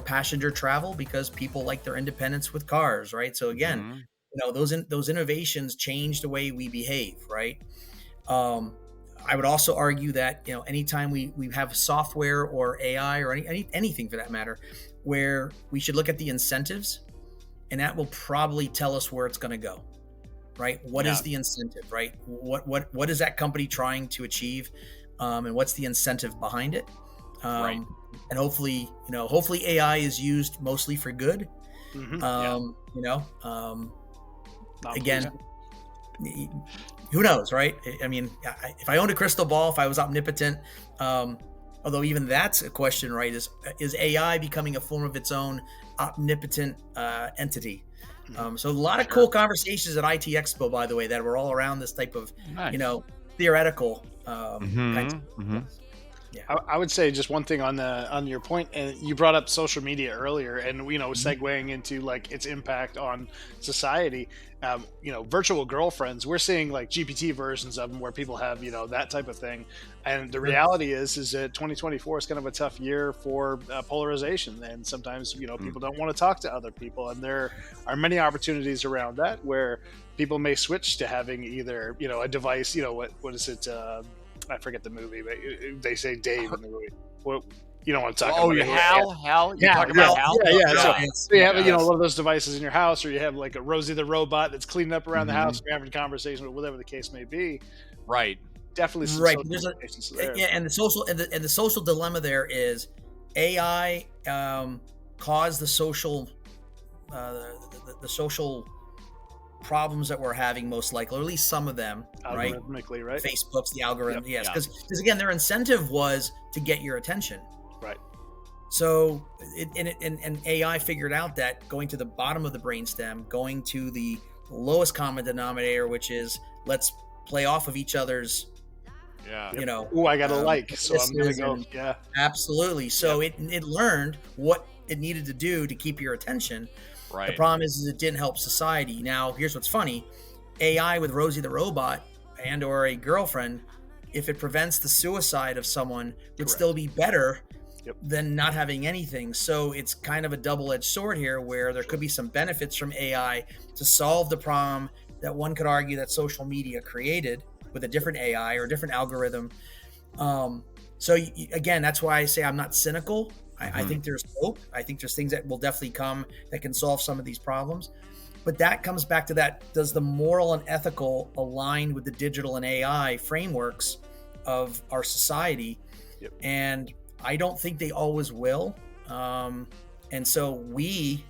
passenger travel because people like their independence with cars, right? So again, those innovations change the way we behave, right? I would also argue that anytime we have software or AI or anything for that matter, where we should look at the incentives, and that will probably tell us where it's going to go. Right? What is the incentive, right? What is that company trying to achieve? And what's the incentive behind it? Right. And hopefully AI is used mostly for good. Again, who knows, right? I mean, if I owned a crystal ball, if I was omnipotent, although even that's a question, right? Is AI becoming a form of its own omnipotent entity? So a lot of cool conversations at IT Expo, by the way, that were all around this type of, theoretical. I would say just one thing on your point, and you brought up social media earlier, and segueing into like its impact on society. Virtual girlfriends, we're seeing like GPT versions of them where people have that type of thing, and the reality is that 2024 is kind of a tough year for polarization, and sometimes people don't want to talk to other people, and there are many opportunities around that where people may switch to having either a device. What is it? I forget the movie, but they say Dave in the movie. Well, you don't want to talk about it. Hal? You're talking about Hal? Yeah. So you have one of those devices in your house, or you have like a Rosie the robot that's cleaning up around the house, you're having a conversation with whatever the case may be. Right. Definitely some right. social implications there. Yeah, and the social dilemma there is AI caused the social the social problems that we're having, most likely, or at least some of them, right? Algorithmically, right? Facebook's the algorithm, Yep. yes, Yeah. because again, their incentive was to get your attention. Right. So, and AI figured out that going to the bottom of the brainstem, going to the lowest common denominator, which is let's play off of each other's, Yeah. you know. Oh, I got a like, so I'm gonna go. and- Yeah. Absolutely. So it learned what it needed to do to keep your attention. Right. The problem is it didn't help society. Now, here's what's funny: AI with Rosie the robot and or a girlfriend, if it prevents the suicide of someone, would Correct. still be better Yep. than not having anything. So it's kind of a double-edged sword here, where there could be some benefits from AI to solve the problem that one could argue that social media created with a different AI or a different algorithm. So again, that's why I say I'm not cynical. I think there's hope. I think there's things that will definitely come that can solve some of these problems. But that comes back to that: does the moral and ethical align with the digital and AI frameworks of our society? Yep. And I don't think they always will. And so we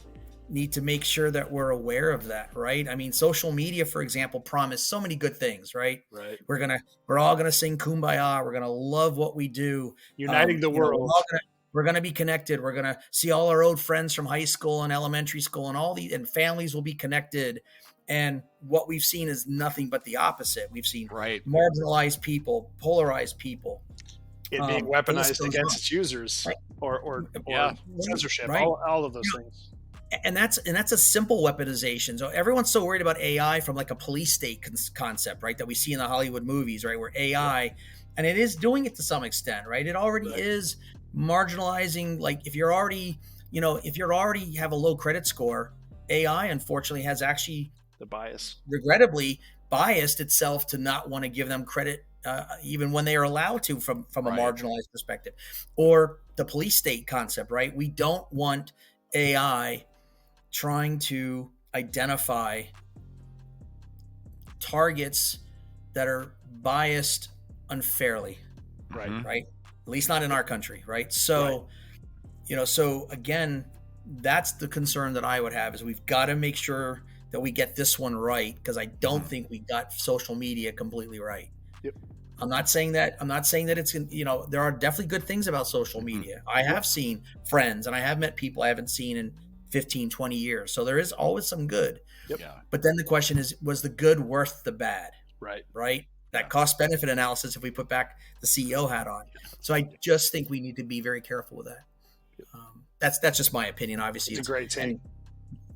need to make sure that we're aware of that, right? I mean, social media, for example, promised so many good things, right? Right. We're all gonna sing Kumbaya. We're gonna love what we do. Uniting the You know, world. we're gonna be connected. We're gonna see all our old friends from high school and elementary school, and and families will be connected. And what we've seen is nothing but the opposite. We've seen Right. marginalized people, polarized people, It being the weaponized list goes against on. its users, Right. or Yeah. censorship, Right. all of those You know, things. And that's a simple weaponization. So everyone's so worried about AI from like a police state concept, right? That we see in the Hollywood movies, right? Where AI, and it is doing it to some extent, right? It already Right. is marginalizing. Like if you're already have a low credit score, AI unfortunately has actually The bias. regrettably biased itself to not want to give them credit, even when they are allowed to from a Right. marginalized perspective. Or the police state concept, right? We don't want AI trying to identify targets that are biased unfairly, Right. Mhm. right? At least not in our country, right? So, so again, that's the concern that I would have, is we've got to make sure that we get this one right, because I don't think we got social media completely right. Yep. I'm not saying that it's, there are definitely good things about social media. I have seen friends and I have met people I haven't seen in 15, 20 years. So there is always some good. Yep. Yeah. But then the question is, was the good worth the bad? Right. Right? That cost benefit analysis, if we put back the CEO hat on. So I just think we need to be very careful with that. That's just my opinion. Obviously, It's a great take.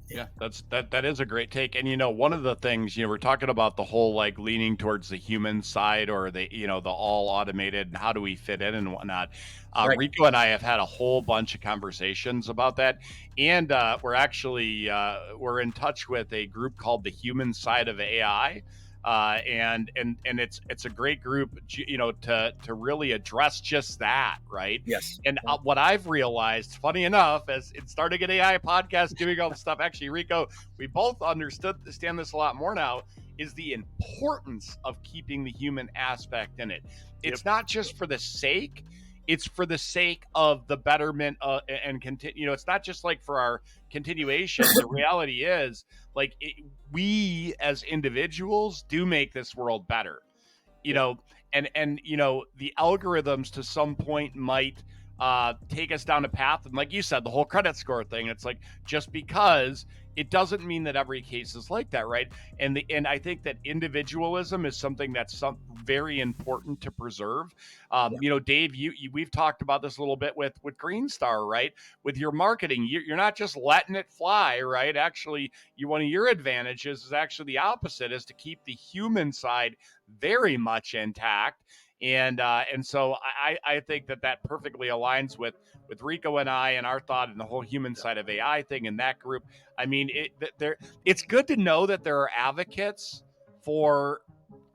Yeah, that is a great take. And one of the things, we're talking about the whole like leaning towards the human side, or the the all automated, and how do we fit in and whatnot. Right. Rico and I have had a whole bunch of conversations about that, and we're actually we're in touch with a group called the Human Side of AI. And it's a great group, to really address just that, right? Yes. And what I've realized, funny enough, as in starting an AI podcast, doing all the stuff, actually, Rico, we both understand this a lot more now, is the importance of keeping the human aspect in it. It's not just for the sake. It's for the sake of the betterment and continue. It's not just like for our continuation. The reality is, like, we as individuals do make this world better. And the algorithms to some point might take us down a path, and like you said, the whole credit score thing. It's like, just because it doesn't mean that every case is like that, right? And I think that individualism is something that's very important to preserve. Dave, we've talked about this a little bit with Green Star, right? With your marketing, you're not just letting it fly, right? Actually, one of your advantages is actually the opposite, is to keep the human side very much intact. And so I think that perfectly aligns with Rico and I and our thought and the whole human side of AI thing in that group. I mean, it's good to know that there are advocates for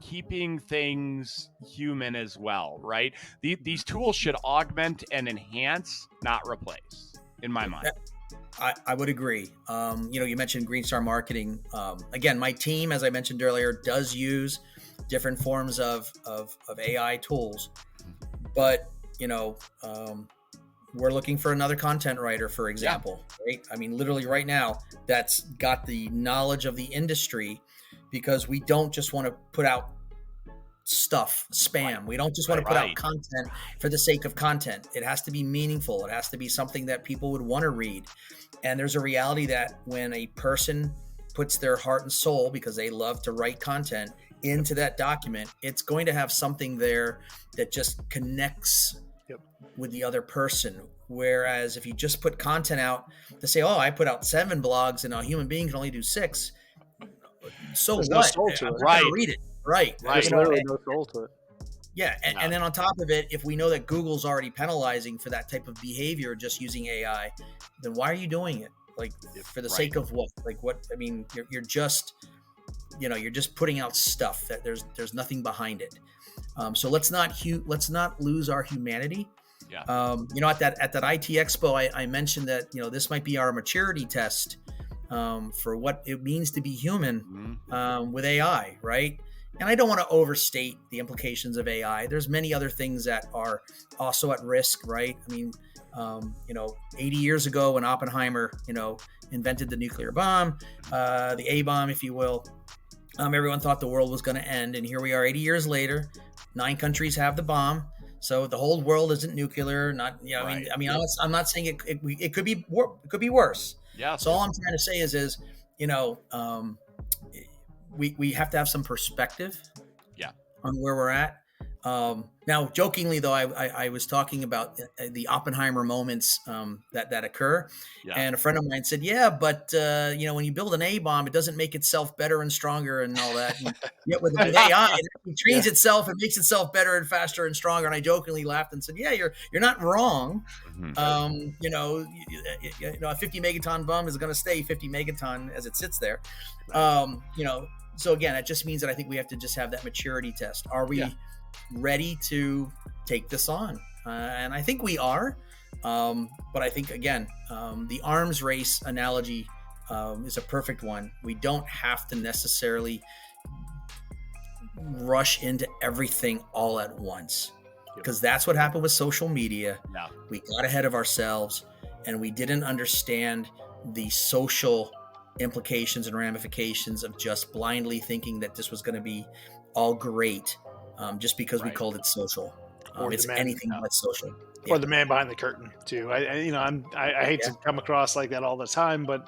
keeping things human as well, right? These tools should augment and enhance, not replace, in my mind. I would agree. You mentioned Green Star Marketing. Again, my team, as I mentioned earlier, does use different forms of AI tools, but we're looking for another content writer, for example, right? I mean, literally right now, that's got the knowledge of the industry, because we don't just want to put out stuff, spam. We don't just want to put out content for the sake of content. It has to be meaningful. It has to be something that people would want to read. And there's a reality that when a person puts their heart and soul, because they love to write content, into that document, it's going to have something there that just connects with the other person. Whereas if you just put content out to say, oh, I put out 7 blogs and a human being can only do 6, so there's what? no soul to I'm it. not gonna read it. Right. There's literally no soul to it. Yeah. And then on top of it, if we know that Google's already penalizing for that type of behavior, just using AI, then why are you doing it? Like, for the sake of what? Like, what? I mean, you're just, you're just putting out stuff that there's nothing behind it. So let's not lose our humanity. Yeah. At that IT Expo, I mentioned that, this might be our maturity test for what it means to be human with AI, right? And I don't want to overstate the implications of AI. There's many other things that are also at risk, right? I mean, 80 years ago when Oppenheimer, invented the nuclear bomb, the A-bomb, if you will, everyone thought the world was going to end. And here we are 80 years later, 9 countries have the bomb. So the whole world isn't nuclear. Not, I'm not saying it could be worse. Yeah. So all I'm trying to say is we have to have some perspective on where we're at. Now, jokingly though, I was talking about the Oppenheimer moments that occur, and a friend of mine said, but when you build an A-bomb, it doesn't make itself better and stronger and all that. And yet with AI, it trains itself and makes itself better and faster and stronger. And I jokingly laughed and said, you're not wrong. A 50 megaton bomb is going to stay 50 megaton as it sits there. So again, that just means that I think we have to just have that maturity test. Are we ready to take this on? And I think we are. But I think, again, the arms race analogy is a perfect one. We don't have to necessarily rush into everything all at once, because that's what happened with social media. We got ahead of ourselves and we didn't understand the social implications and ramifications of just blindly thinking that this was going to be all great just because we called it social. It's anything but social. Or the man behind the curtain too. I hate to come across like that all the time, but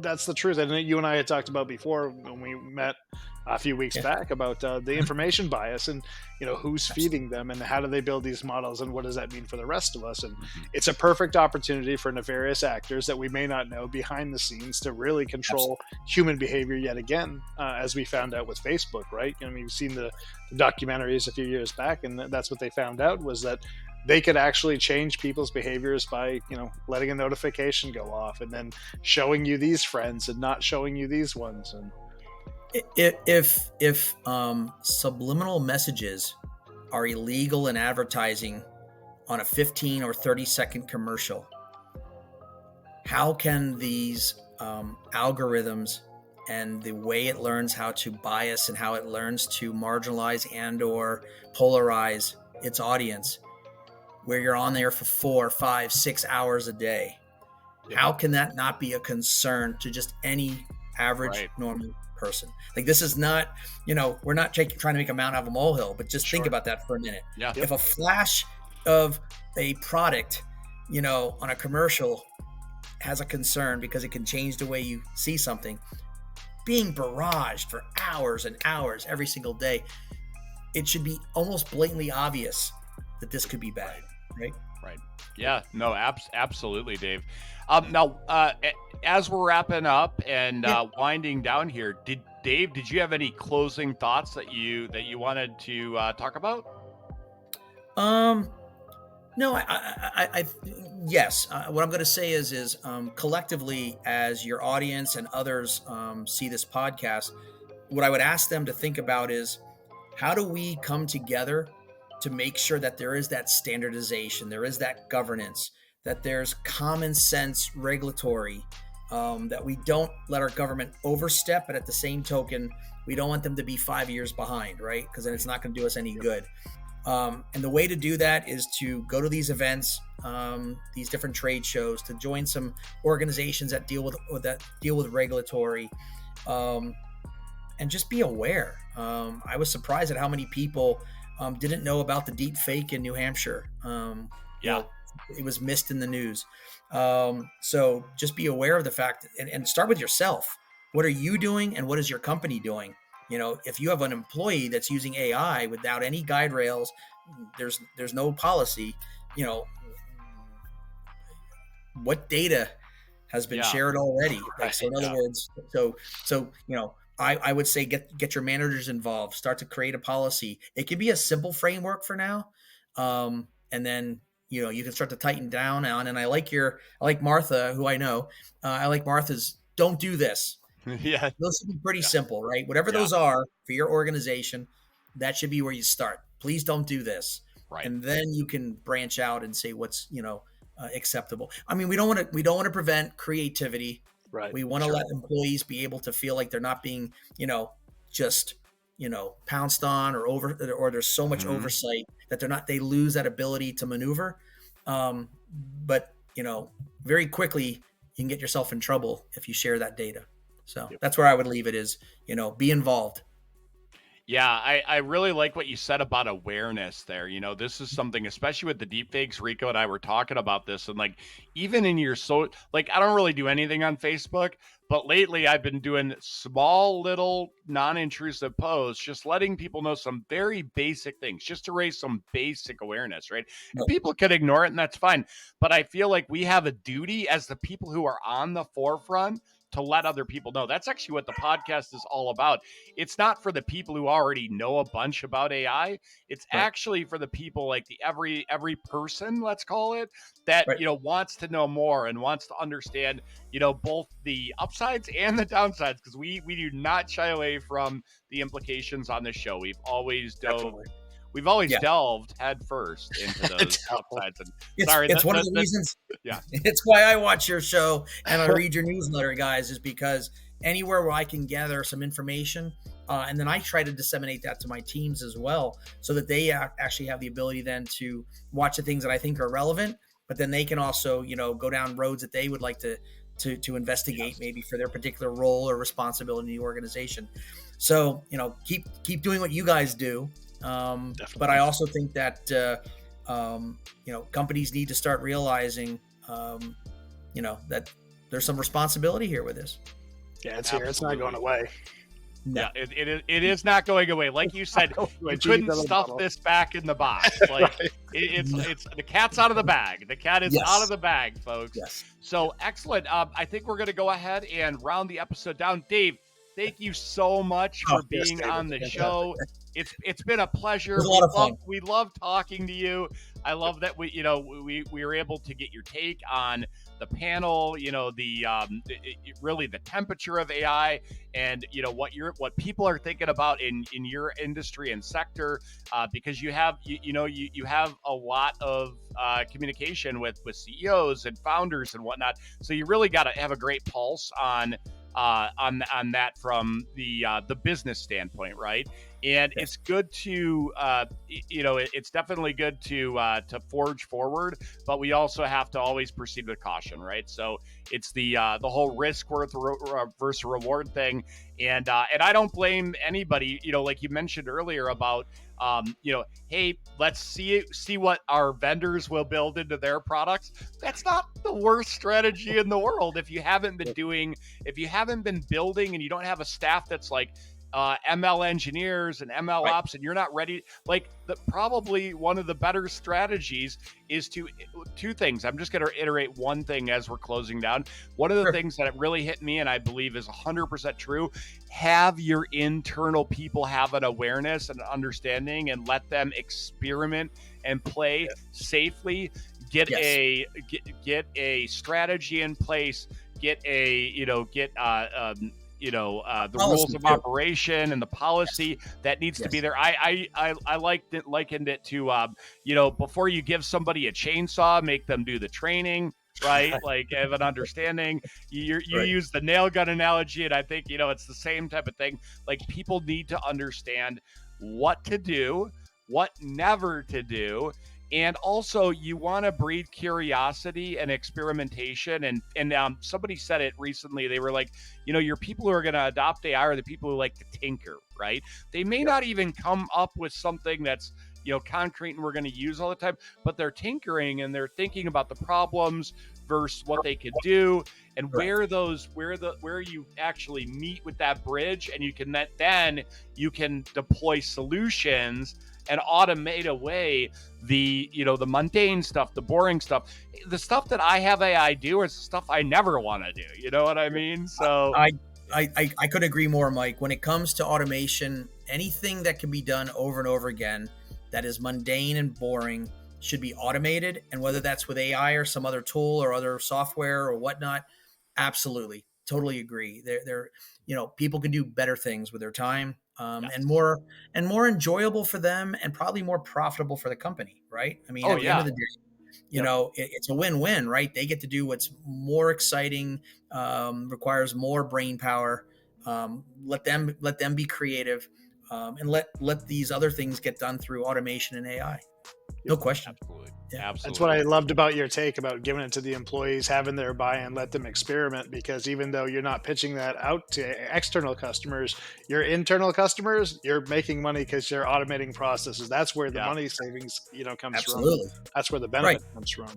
that's the truth. And you and I had talked about before when we met a few weeks back about the information bias and who's feeding them and how do they build these models and what does that mean for the rest of us. And it's a perfect opportunity for nefarious actors that we may not know behind the scenes to really control human behavior yet again, as we found out with Facebook, right? We've seen the documentaries a few years back, and that's what they found out, was that they could actually change people's behaviors by, letting a notification go off and then showing you these friends and not showing you these ones. And if subliminal messages are illegal in advertising on a 15 or 30-second commercial, how can these algorithms and the way it learns how to bias and how it learns to marginalize and or polarize its audience, where you're on there for 4, 5, 6 hours a day, how can that not be a concern to just any average normal person? Like, this is not, we're not trying to make a mountain out of a molehill, but just think about that for a minute. If a flash of a product, on a commercial has a concern because it can change the way you see something, being barraged for hours and hours every single day, it should be almost blatantly obvious that this could be bad, right? Right. Yeah, no, absolutely, Dave. Now, as we're wrapping up and winding down here, did you have any closing thoughts that you wanted to talk about? No, yes. What I'm going to say is collectively, as your audience and others see this podcast, what I would ask them to think about is, how do we come together to make sure that there is that standardization, there is that governance, that there's common sense regulatory, that we don't let our government overstep, but at the same token, we don't want them to be 5 years behind, right? Because then it's not going to do us any good. And the way to do that is to go to these events, these different trade shows, to join some organizations that deal with regulatory, and just be aware. I was surprised at how many people didn't know about the deep fake in New Hampshire. It was missed in the news. So just be aware of the fact, and start with yourself. What are you doing, and what is your company doing? If you have an employee that's using AI without any guide rails, there's no policy. What data has been shared already? So in other words, I would say get your managers involved. Start to create a policy. It can be a simple framework for now, and then you can start to tighten down on. And I like Martha, who I know. I like Martha's. Don't do this. Yeah, those should be pretty simple, right? Whatever those are for your organization, that should be where you start. Please don't do this, right? And then you can branch out and say what's acceptable. I mean, we don't want to prevent creativity, right? We want to let employees be able to feel like they're not being just pounced on or there's so much oversight that they lose that ability to maneuver. But very quickly you can get yourself in trouble if you share that data. So that's where I would leave it is, be involved. Yeah, I really like what you said about awareness there. This is something, especially with the deepfakes. Rico and I were talking about this, and even in your I don't really do anything on Facebook, but lately I've been doing small little non-intrusive posts, just letting people know some very basic things, just to raise some basic awareness, right? And people can ignore it, and that's fine. But I feel like we have a duty as the people who are on the forefront to let other people know. That's actually what the podcast is all about. It's not for the people who already know a bunch about AI. It's actually for the people like the every person, let's call it, that wants to know more and wants to understand both the upsides and the downsides, because we do not shy away from the implications on this show. We've always delved head first into those upsides. And it's one of the reasons. Yeah, it's why I watch your show and I read your newsletter, guys, is because anywhere where I can gather some information, and then I try to disseminate that to my teams as well, so that they actually have the ability then to watch the things that I think are relevant, but then they can also go down roads that they would like to investigate, maybe for their particular role or responsibility in the organization. So keep doing what you guys do. But I also think that companies need to start realizing that there's some responsibility here with this. Yeah, it's here. It's not going away. No. Yeah, it is not going away. Like you said, you couldn't stuff this back in the box. It's the cat's out of the bag. The cat is out of the bag, folks. Yes. So excellent. I think we're going to go ahead and round the episode down. Dave, thank you so much for being on the show. It's been a pleasure. It was a lot of fun. We love talking to you. I love that we were able to get your take on the panel, really the temperature of AI, and what people are thinking about in your industry and sector, because you have a lot of communication with CEOs and founders and whatnot. So you really got to have a great pulse on that from the business standpoint, right? And it's good to it's definitely good to forge forward, but we also have to always proceed with caution, right? So it's the whole risk versus reward thing, and I don't blame anybody. Like you mentioned earlier about hey, let's see what our vendors will build into their products. That's not the worst strategy in the world if you haven't been building and you don't have a staff that's like ML engineers and ML ops, and you're not ready. Probably one of the better strategies is two things. I'm just going to iterate one thing as we're closing down. One of the things that really hit me, and I believe is 100% true, have your internal people have an awareness and understanding, and let them experiment and play safely. Get a strategy in place. Get the rules of operation and the policy that needs to be there. I likened it to before you give somebody a chainsaw, make them do the training, right? Like have an understanding. You use the nail gun analogy, and I think it's the same type of thing. Like people need to understand what to do, what never to do. And also, you want to breed curiosity and experimentation. And somebody said it recently. They were like, your people who are going to adopt AI are the people who like to tinker, right? They may not even come up with something that's concrete and we're going to use all the time, but they're tinkering and they're thinking about the problems versus what they could do, and where you actually meet with that bridge, and you can then you can deploy solutions and automate away the mundane stuff, the boring stuff, the stuff that I have AI do is the stuff I never want to do. You know what I mean? So I could agree more, Mike. When it comes to automation, anything that can be done over and over again that is mundane and boring should be automated. And whether that's with AI or some other tool or other software or whatnot, absolutely, totally agree. They're people can do better things with their time, yes. and more enjoyable for them, and probably more profitable for the company, right? I mean, at the end of the day, it's a win-win, right? They get to do what's more exciting, requires more brain power. Let them be creative, and let these other things get done through automation and AI. No question. Absolutely. Yeah. Absolutely. That's what I loved about your take about giving it to the employees, having their buy-in, let them experiment, because even though you're not pitching that out to external customers, your internal customers, you're making money because you're automating processes. That's where the money savings, comes Absolutely. from. That's where the benefit comes from.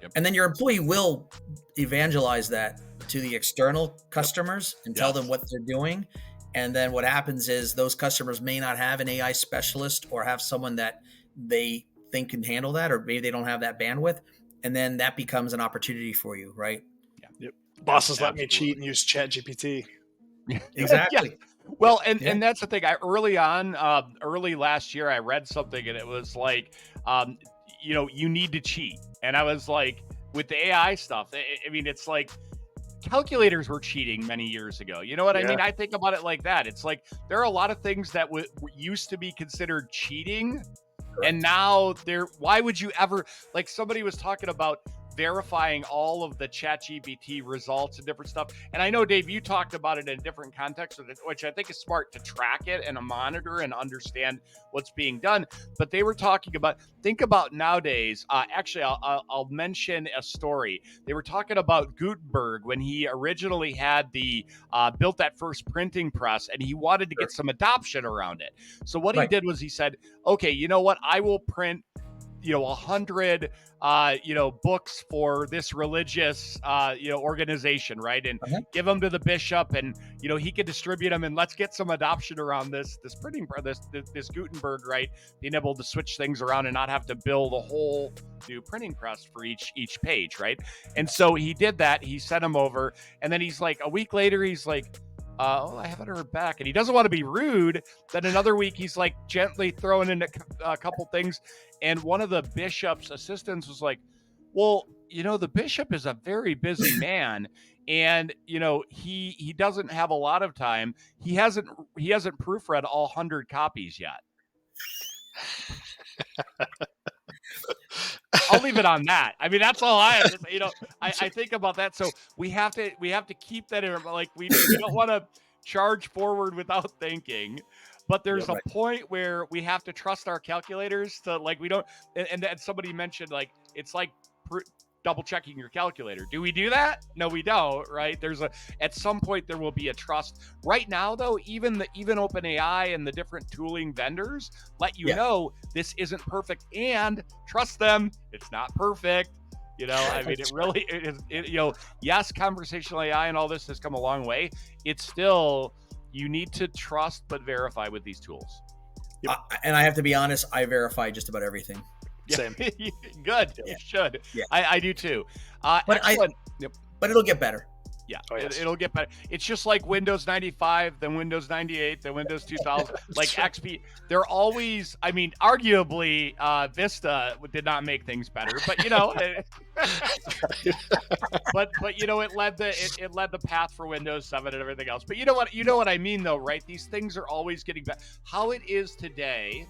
Yep. And then your employee will evangelize that to the external customers and tell them what they're doing. And then what happens is those customers may not have an AI specialist or have someone that they think can handle that, or maybe they don't have that bandwidth. And then that becomes an opportunity for you, right? Yeah. Yep. Bosses let me cheat and use ChatGPT. Exactly. Yeah. Well, and that's the thing. Early last year, I read something and it was like, you need to cheat. And I was like, with the AI stuff, I mean, it's like calculators were cheating many years ago. You know what I mean? I think about it like that. It's like there are a lot of things that used to be considered cheating. Correct. And now why would you ever, like somebody was talking about verifying all of the ChatGPT results and different stuff. And I know, Dave, you talked about it in a different context, which I think is smart to track it and monitor and understand what's being done. But they were talking about, think about nowadays, actually, I'll mention a story. They were talking about Gutenberg when he originally had built that first printing press, and he wanted to get some adoption around it. So what he did was he said, okay, you know what? I will print 100 books for this religious organization, right? And give them to the bishop, and he could distribute them, and let's get some adoption around this printing this Gutenberg, right? Being able to switch things around and not have to build a whole new printing press for each page, right? And so he did that. He sent him over, and then he's like, a week later, he's like, I haven't heard back. And he doesn't want to be rude. Then another week, he's like gently throwing in a couple things. And one of the bishop's assistants was like, well, the bishop is a very busy man. And, he doesn't have a lot of time. He hasn't proofread all 100 copies yet. I'll leave it on that. I mean, that's all I have to say. I think about that. So we have to keep that in, like, we don't want to charge forward without thinking, but there's a point where we have to trust our calculators to, like, we don't, and somebody mentioned, like, it's like double checking your calculator. Do we do that? No, we don't, right? At some point there will be a trust. Right now though, even OpenAI and the different tooling vendors let you know this isn't perfect, and trust them, it's not perfect. I mean, it really is, yes, conversational AI and all this has come a long way. It's still, you need to trust but verify with these tools. And I have to be honest, I verify just about everything. Same. Good. You should. Yeah. I do too. But it'll get better. Yeah, it'll get better. It's just like Windows 95, then Windows 98, then Windows 2000, like XP. They're always, I mean, arguably, Vista did not make things better, but but it led the path for Windows 7 and everything else. But you know what I mean though, right? These things are always getting better. How it is today,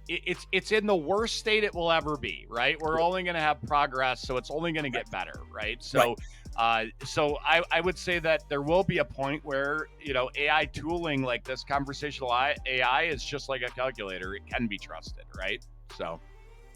it's in the worst state it will ever be, right? We're only going to have progress, so it's only going to get better, right? So So I would say that there will be a point where, AI tooling like this conversational AI is just like a calculator. It can be trusted, right? So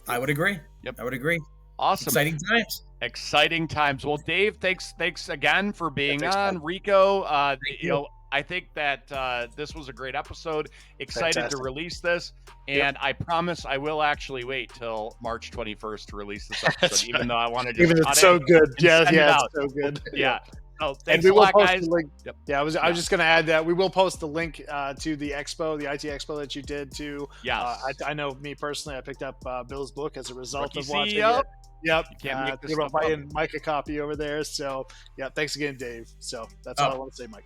I would agree. Yep. I would agree. Awesome. Exciting times. Exciting times. Well, Dave, thanks again for being thanks, on. man. Rico, you. I think that this was a great episode. Excited Fantastic. to release this. And I promise I will actually wait till March 21st to release this episode, even though I want to just Even cut it's so it good. and Yeah, send it yeah, out. it's so good. Yeah. So And thanks we a will lot, post guys. the link. Yep. Yeah, I was just going to add that we will post the link to the expo, the IT expo that you did too. Yes. I know me personally, I picked up Bill's book as a result Rookie of watching CEO. it. Yep. You can't make this they wrote stuff up. Mike a copy over there. So yeah, thanks again, Dave. So that's all I want to say, Mike.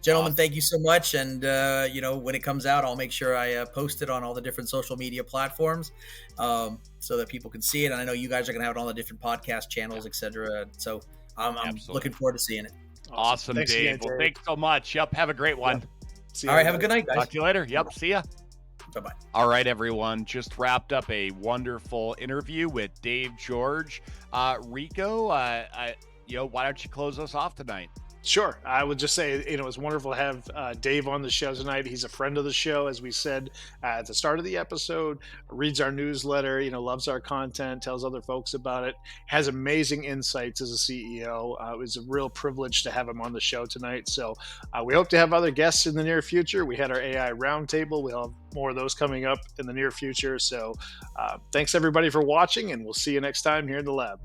Gentlemen, thank you so much. And, when it comes out, I'll make sure I post it on all the different social media platforms so that people can see it. And I know you guys are going to have it on the different podcast channels, etc. So I'm looking forward to seeing it. Awesome, Thanks Dave. again, Well, Dave. thanks so much. Yep. Have a great one. Yep. See you All right. later. Have a good night, guys. Talk to you later. Yep. See ya. Bye-bye. All right, everyone. Just wrapped up a wonderful interview with Dave George. Rico, why don't you close us off tonight? Sure. I would just say, it's wonderful to have Dave on the show tonight. He's a friend of the show, as we said at the start of the episode, reads our newsletter, loves our content, tells other folks about it, has amazing insights as a CEO. It was a real privilege to have him on the show tonight. So we hope to have other guests in the near future. We had our AI roundtable. We'll have more of those coming up in the near future. So thanks, everybody, for watching, and we'll see you next time here in the lab.